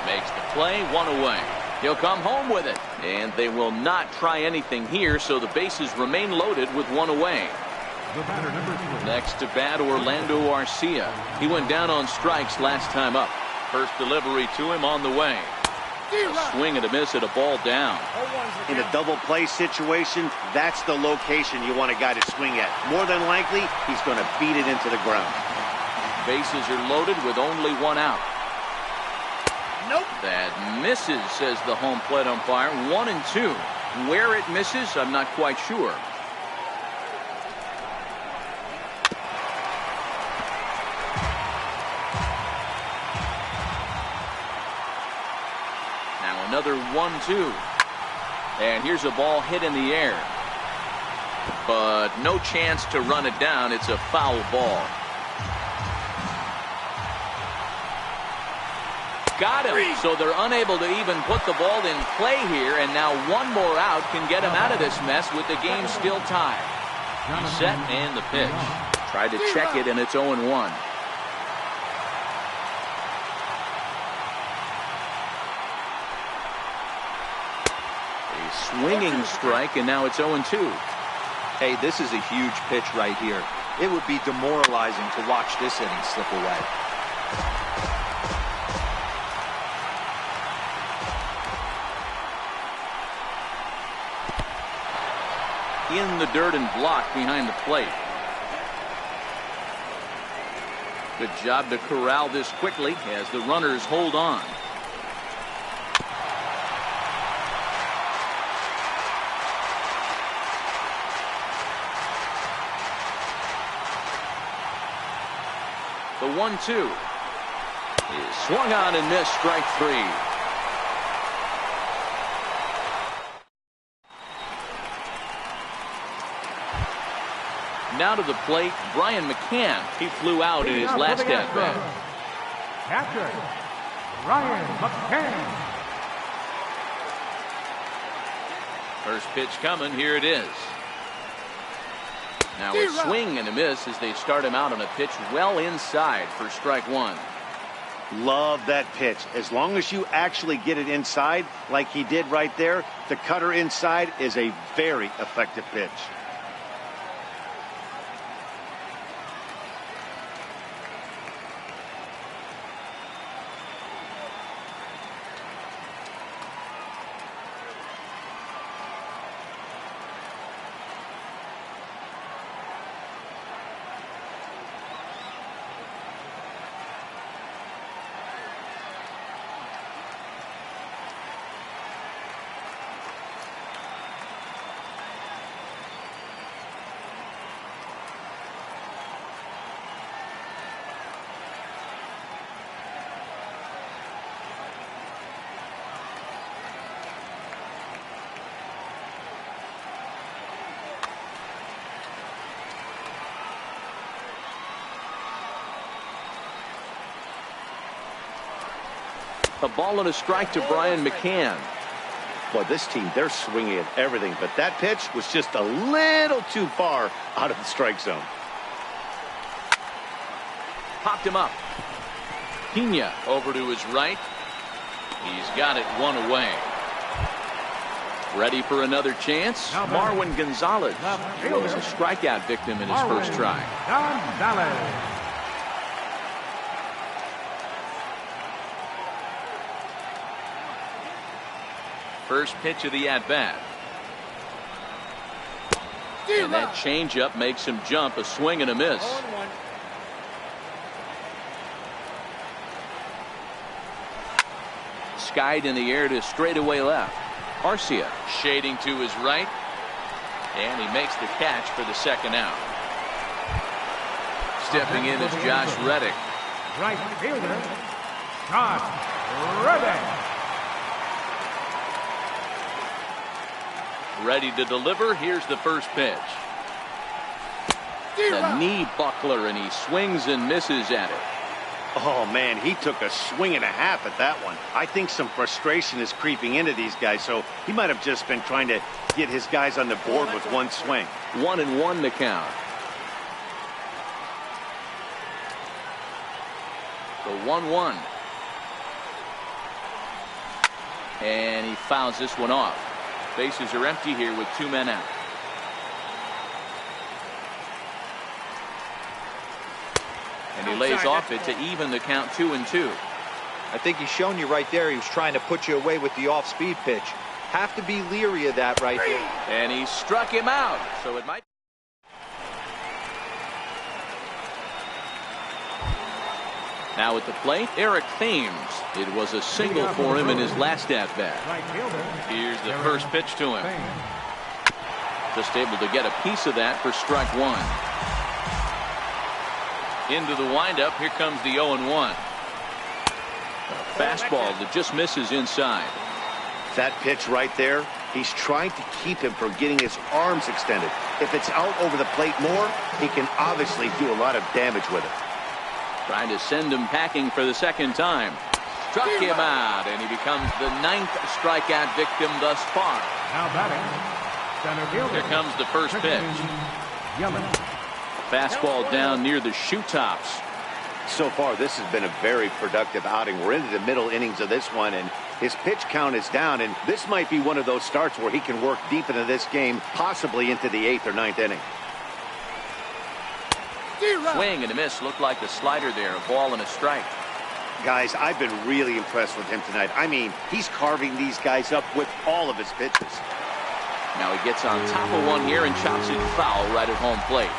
Makes the play, 1 away. He'll come home with it. And they will not try anything here, so the bases remain loaded with 1 away. Next to bat, Orlando Arcia. He went down on strikes last time up. First delivery to him on the way. A swing and a miss at a ball down. In a double play situation, that's the location you want a guy to swing at. More than likely, he's going to beat it into the ground. Bases are loaded with only 1 out. Nope. That misses, says the home plate umpire. 1-2. Where it misses, I'm not quite sure. Another 1-2. And here's a ball hit in the air. But no chance to run it down. It's a foul ball. Got him. So they're unable to even put the ball in play here. And now 1 more out can get him out of this mess with the game still tied. He's set and the pitch. Tried to check it and it's 0-1. Swinging strike, and now it's 0-2. Hey, this is a huge pitch right here. It would be demoralizing to watch this inning slip away. In the dirt and blocked behind the plate. Good job to corral this quickly as the runners hold on. The 1-2 is swung on and missed, strike 3. Now to the plate, Brian McCann. He flew out in his last at bat. Catcher, Brian McCann. First pitch coming, here it is. Now a swing and a miss as they start him out on a pitch well inside for strike 1. Love that pitch. As long as you actually get it inside, like he did right there, the cutter inside is a very effective pitch. A ball and a strike to Brian McCann. Boy, this team, they're swinging at everything, but that pitch was just a little too far out of the strike zone. Popped him up. Pena over to his right. He's got it one away. Ready for another chance? Marwin Gonzalez was a strikeout victim in his first try. Gonzalez. First pitch of the at-bat. And that changeup makes him jump. A swing and a miss. Skied in the air to straightaway left. Arcia shading to his right. And he makes the catch for the second out. Stepping in is Josh Reddick. Right fielder, Josh Reddick. Ready to deliver. Here's the first pitch. The knee buckler, and he swings and misses at it. Oh, man, he took a swing and a half at that one. I think some frustration is creeping into these guys, so he might have just been trying to get his guys on the board with one swing. 1-1 the count. The 1-1. And he fouls this one off. Bases are empty here with 2 men out. And he lays off it to even the count 2-2. I think he's shown you right there. He was trying to put you away with the off-speed pitch. Have to be leery of that right there. And he struck him out. So it might. Now at the plate, Eric Thames. It was a single for him in his last at-bat. Here's the first pitch to him. Just able to get a piece of that for strike one. Into the windup. Here comes the 0-1. A fastball that just misses inside. That pitch right there, he's trying to keep him from getting his arms extended. If it's out over the plate more, he can obviously do a lot of damage with it. Trying to send him packing for the second time. Struck him out, and he becomes the 9th strikeout victim thus far. Now batting, center fielder. Here comes the first pitch. Fastball down near the shoe tops. So far, this has been a very productive outing. We're into the middle innings of this one, and his pitch count is down, and this might be one of those starts where he can work deep into this game, possibly into the 8th or 9th inning. Swing and a miss. Looked like the slider there. A ball and a strike. Guys, I've been really impressed with him tonight. I mean, he's carving these guys up with all of his pitches. Now he gets on top of one here and chops it foul right at home plate.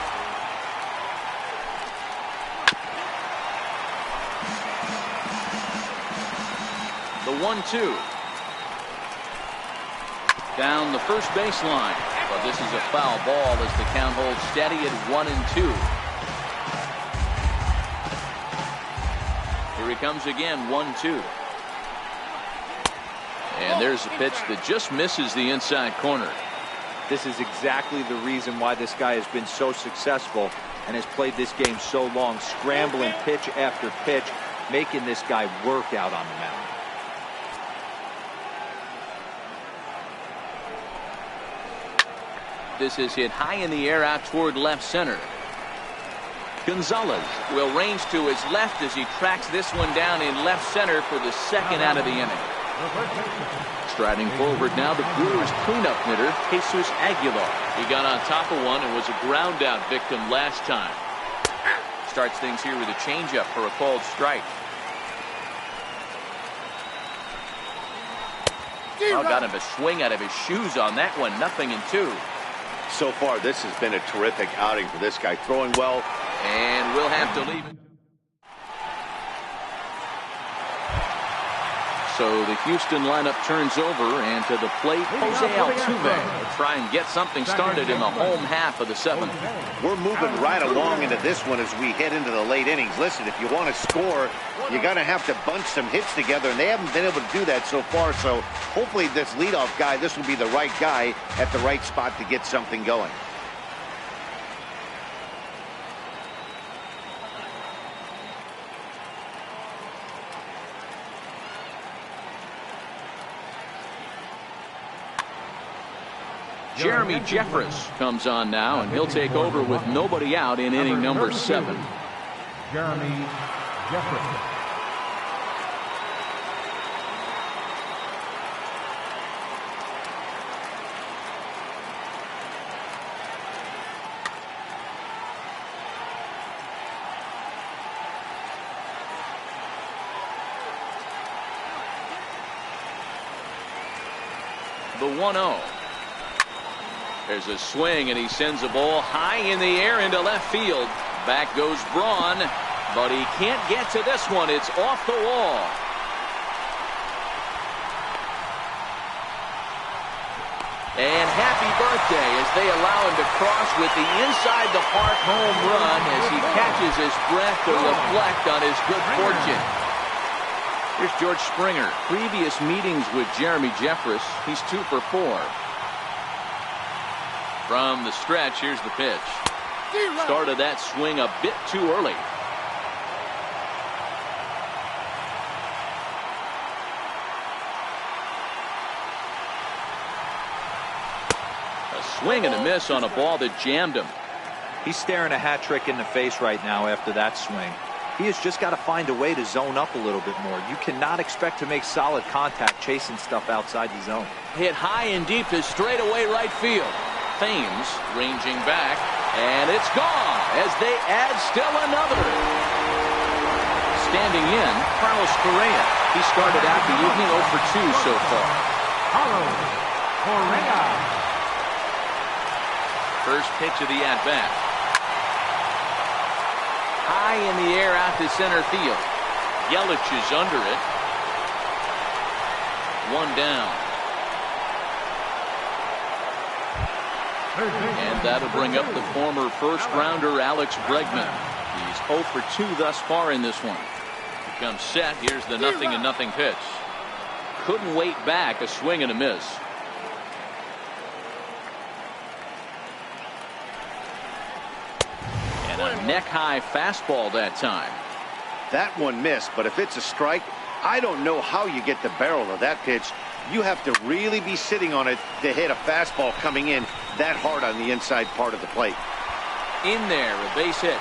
The 1-2. Down the first baseline. But this is a foul ball as the count holds steady at 1-2. Here he comes again, 1-2. And there's a pitch that just misses the inside corner. This is exactly the reason why this guy has been so successful and has played this game so long, scrambling pitch after pitch, making this guy work out on the mound. This is hit high in the air out toward left center. Gonzalez will range to his left as he tracks this one down in left center for the second out of the inning. Striding forward now, the Brewers cleanup hitter, Jesus Aguilar. He got on top of one and was a ground out victim last time. Starts things here with a changeup for a called strike. Oh, got him a swing out of his shoes on that one. 0-2. So far, this has been a terrific outing for this guy. Throwing well. And we'll have to leave it. So the Houston lineup turns over, and to the plate, Jose Altuve will try and get something started in the home half of the seventh. We're moving right along into this one as we head into the late innings. Listen, if you want to score, you're going to have to bunch some hits together, and they haven't been able to do that so far. So hopefully this leadoff guy, this will be the right guy at the right spot to get something going. Jeremy Jeffress comes on now, and he'll take over with nobody out in inning number 7. Jeremy Jeffress. The 1-0. There's a swing, and he sends a ball high in the air into left field. Back goes Braun, but he can't get to this one. It's off the wall. And happy birthday as they allow him to cross with the inside the park home run as he catches his breath to reflect on his good fortune. Here's George Springer. Previous meetings with Jeremy Jeffress, he's 2 for 4. From the stretch, here's the pitch. Started that swing a bit too early. A swing and a miss on a ball that jammed him. He's staring a hat trick in the face right now after that swing. He has just got to find a way to zone up a little bit more. You cannot expect to make solid contact chasing stuff outside the zone. Hit high and deep to straightaway right field. Thames ranging back, and it's gone as they add still another. Standing in, Carlos Correa. He started out the evening 0 for 2 so far. Carlos Correa. First pitch of the at-bat. High in the air out to center field. Yelich is under it. 1 down. And that'll bring up the former first-rounder Alex Bregman. He's 0 for 2 thus far in this one. He comes set. Here's the 0-0 pitch. Couldn't wait back. A swing and a miss. And a neck-high fastball that time. That one missed, but if it's a strike, I don't know how you get the barrel of that pitch. You have to really be sitting on it to hit a fastball coming in that hard on the inside part of the plate. In there, a base hit.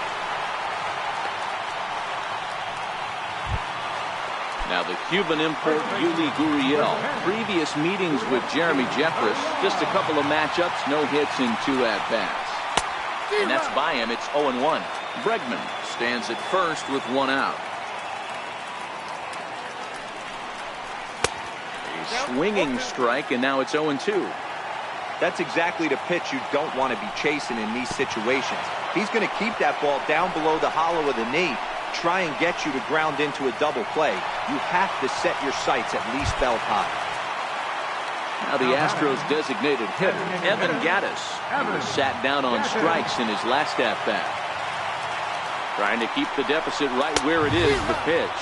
Now the Cuban import Yuli Gurriel. Previous meetings with Jeremy Jeffress, just a couple of matchups, no hits in 2 at-bats. And that's by him. It's 0-1. Bregman stands at first with 1 out. Swinging strike, and now it's 0-2. That's exactly the pitch you don't want to be chasing in these situations. He's going to keep that ball down below the hollow of the knee, try and get you to ground into a double play. You have to set your sights at least belt high. Now the Astros designated hitter, Evan Gattis, was sat down on strikes in his last at-bat. Trying to keep the deficit right where it is, the pitch.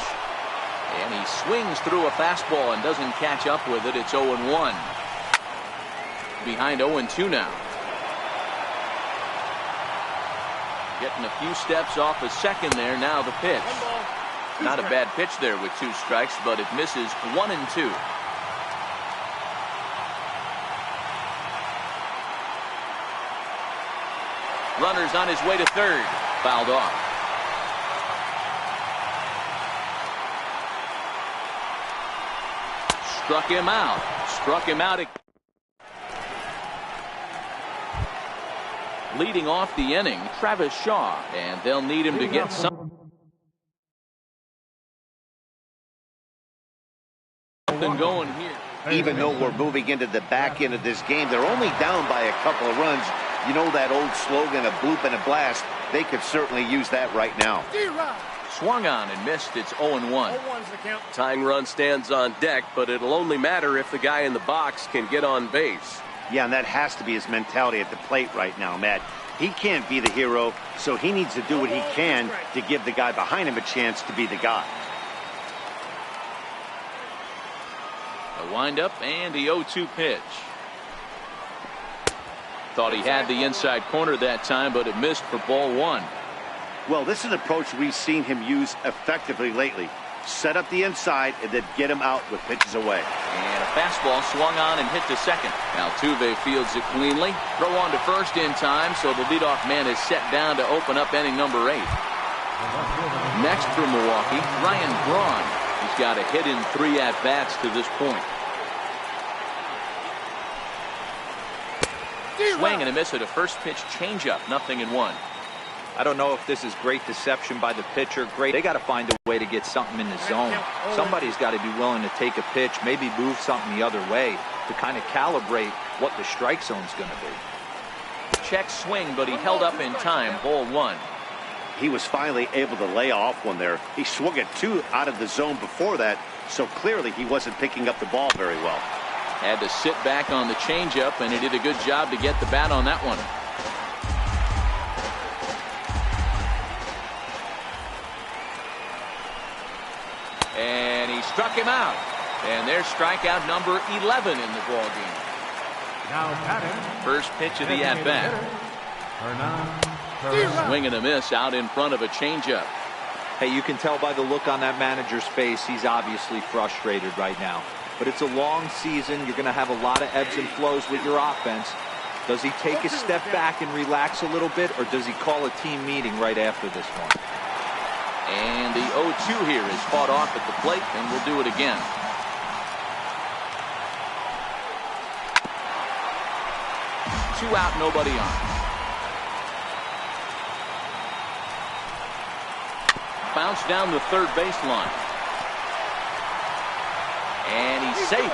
And he swings through a fastball and doesn't catch up with it. It's 0-1. Behind 0-2 now. Getting a few steps off a second there. Now the pitch. Not a bad pitch there with 2 strikes, but it misses 1-2. Runner's on his way to third. Fouled off. Struck him out. Leading off the inning, Travis Shaw, and they'll need him to get something going here. Even though we're moving into the back end of this game, they're only down by a couple of runs. You know that old slogan, a bloop and a blast? They could certainly use that right now. Swung on and missed. It's 0-1. Tying run stands on deck, but it'll only matter if the guy in the box can get on base. Yeah, and that has to be his mentality at the plate right now, Matt. He can't be the hero, so he needs to do what he can to give the guy behind him a chance to be the guy. A windup and the 0-2 pitch. Thought he had the inside corner that time, but it missed for ball one. Well, this is an approach we've seen him use effectively lately. Set up the inside and then get him out with pitches away. And a fastball swung on and hit to second. Altuve fields it cleanly. Throw on to first in time, so the leadoff man is set down to open up inning number 8. Next for Milwaukee, Ryan Braun. He's got a hit in 3 at-bats to this point. Swing and a miss at a first pitch changeup, 0-1. I don't know if this is great deception by the pitcher. They got to find a way to get something in the zone. Somebody's got to be willing to take a pitch, maybe move something the other way to kind of calibrate what the strike zone's going to be. Check swing, but he held up in time. Ball 1. He was finally able to lay off one there. He swung at 2 out of the zone before that, so clearly he wasn't picking up the ball very well. Had to sit back on the changeup, and he did a good job to get the bat on that one. And he struck him out. And there's strikeout number 11 in the ball game. Now batting. First pitch of the at-bat. Swing and a miss out in front of a changeup. Hey, you can tell by the look on that manager's face, he's obviously frustrated right now. But it's a long season. You're going to have a lot of ebbs and flows with your offense. Does he take a step back and relax a little bit, or does he call a team meeting right after this one? And the 0-2 here is fought off at the plate, and we'll do it again. Two out, nobody on. Bounce down the third baseline. And he's safe.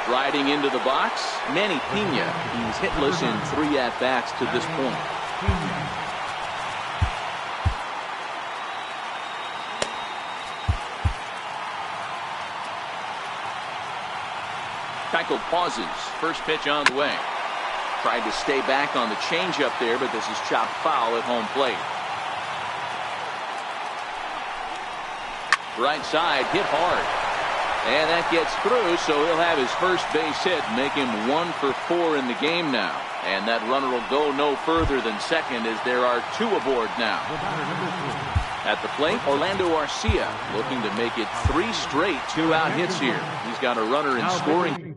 Striding into the box, Manny Pena. He's hitless in 3 at-bats to this point. Keuchel pauses. First pitch on the way. Tried to stay back on the changeup there, but this is chopped foul at home plate. Right side, hit hard. And that gets through, so he'll have his first base hit, make him 1 for 4 in the game now. And that runner will go no further than second as there are 2 aboard now. At the plate, Orlando Arcia looking to make it 3 straight 2-out hits here. He's got a runner in scoring.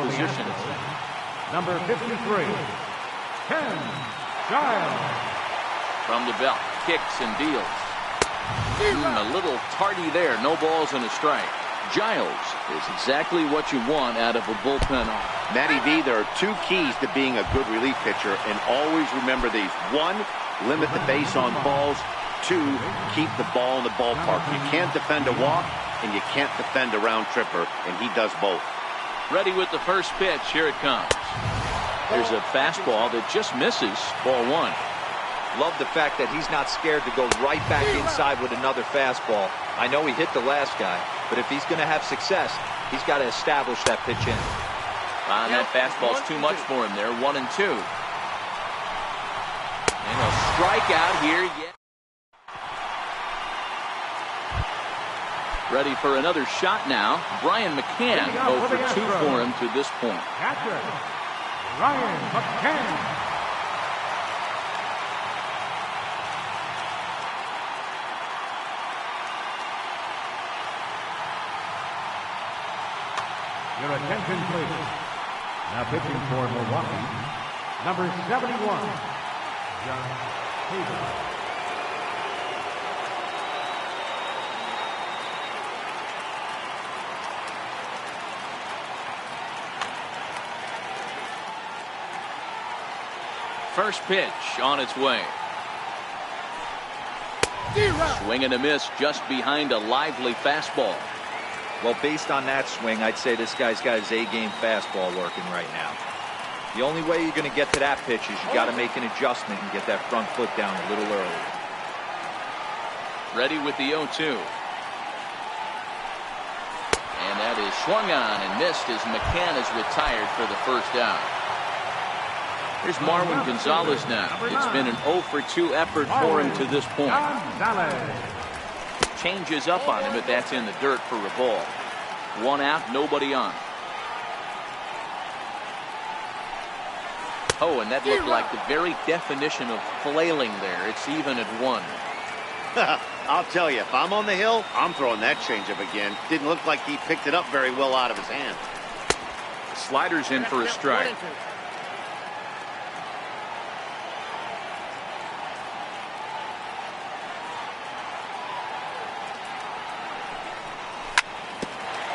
position. Number 53, Ken Giles. From the belt, kicks and deals. A little tardy there. No balls and a strike. Giles is exactly what you want out of a bullpen arm. Matty V, there are two keys to being a good relief pitcher, and always remember these. One, limit the base on balls. Two, keep the ball in the ballpark. You can't defend a walk, and you can't defend a round tripper, and he does both. Ready with the first pitch. Here it comes. There's a fastball that just misses. Ball one. Love the fact that he's not scared to go right back inside with another fastball. I know he hit the last guy, but if he's going to have success, he's got to establish that pitch in. That fastball's too much for him there. 1-2. And a strikeout here. Ready for another shot now. Brian McCann 0 for 2 for him to this point. Catcher, Ryan McCann. Your attention, please. Now pitching for Milwaukee, number 71, John Haber. First pitch on its way. Swing and a miss just behind a lively fastball. Well, based on that swing, I'd say this guy's got his A-game fastball working right now. The only way you're going to get to that pitch is you got to make an adjustment and get that front foot down a little early. Ready with the 0-2. And that is swung on and missed as McCann is retired for the first out. Here's Marwin Gonzalez now. It's been an 0 for 2 effort for him to this point. Changes up on him, but that's in the dirt for a ball. 1 out, nobody on. Oh, and that looked like the very definition of flailing there. It's even at 1. I'll tell you, if I'm on the hill, I'm throwing that changeup again. Didn't look like he picked it up very well out of his hand. Sliders in for a strike.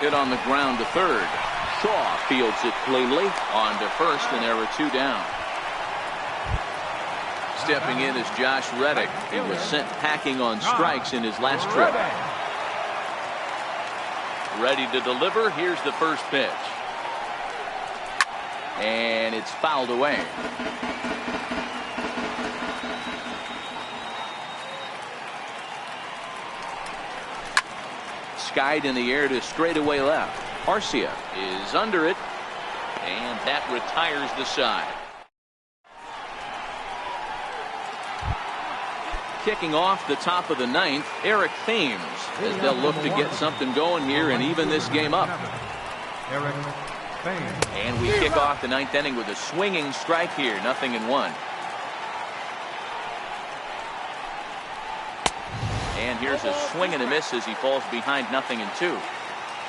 Hit on the ground to third. Shaw fields it cleanly on to first, and there are 2 down. Stepping in is Josh Reddick. He was sent packing on strikes in his last trip. Ready to deliver. Here's the first pitch. And it's fouled away. Skied in the air to straightaway left. Arcia is under it, and that retires the side. Kicking off the top of the 9th, Eric Thames, as they'll look to get something going here and even this game up. Eric Thames. And we kick off the 9th inning with a swinging strike here, 0-1. And here's a swing and a miss as he falls behind 0-2.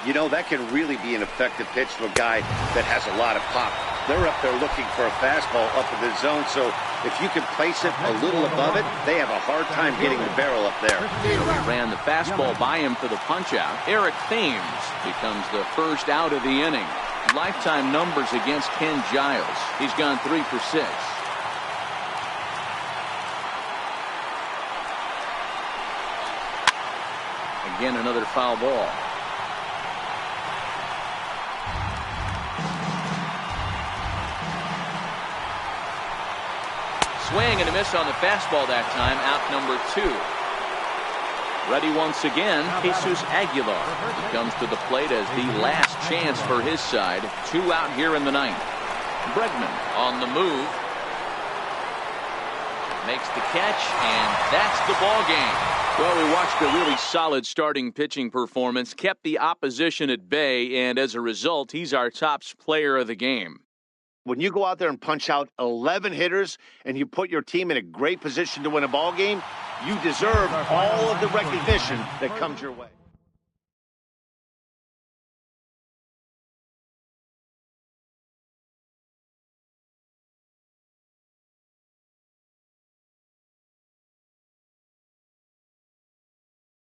You know, that can really be an effective pitch to a guy that has a lot of pop. They're up there looking for a fastball up in the zone, so if you can place it a little above it, they have a hard time getting the barrel up there. He ran the fastball by him for the punch-out. Eric Thames becomes the first out of the inning. Lifetime numbers against Ken Giles. He's gone 3 for 6. Again, another foul ball. Swing and a miss on the fastball that time. Out number 2. Ready once again, Jesus Aguilar. He comes to the plate as the last chance for his side. 2 out here in the 9th. Bregman on the move. Makes the catch, and that's the ball game. Well, we watched a really solid starting pitching performance, kept the opposition at bay, and as a result, he's our top player of the game. When you go out there and punch out 11 hitters and you put your team in a great position to win a ball game, you deserve all of the recognition that comes your way.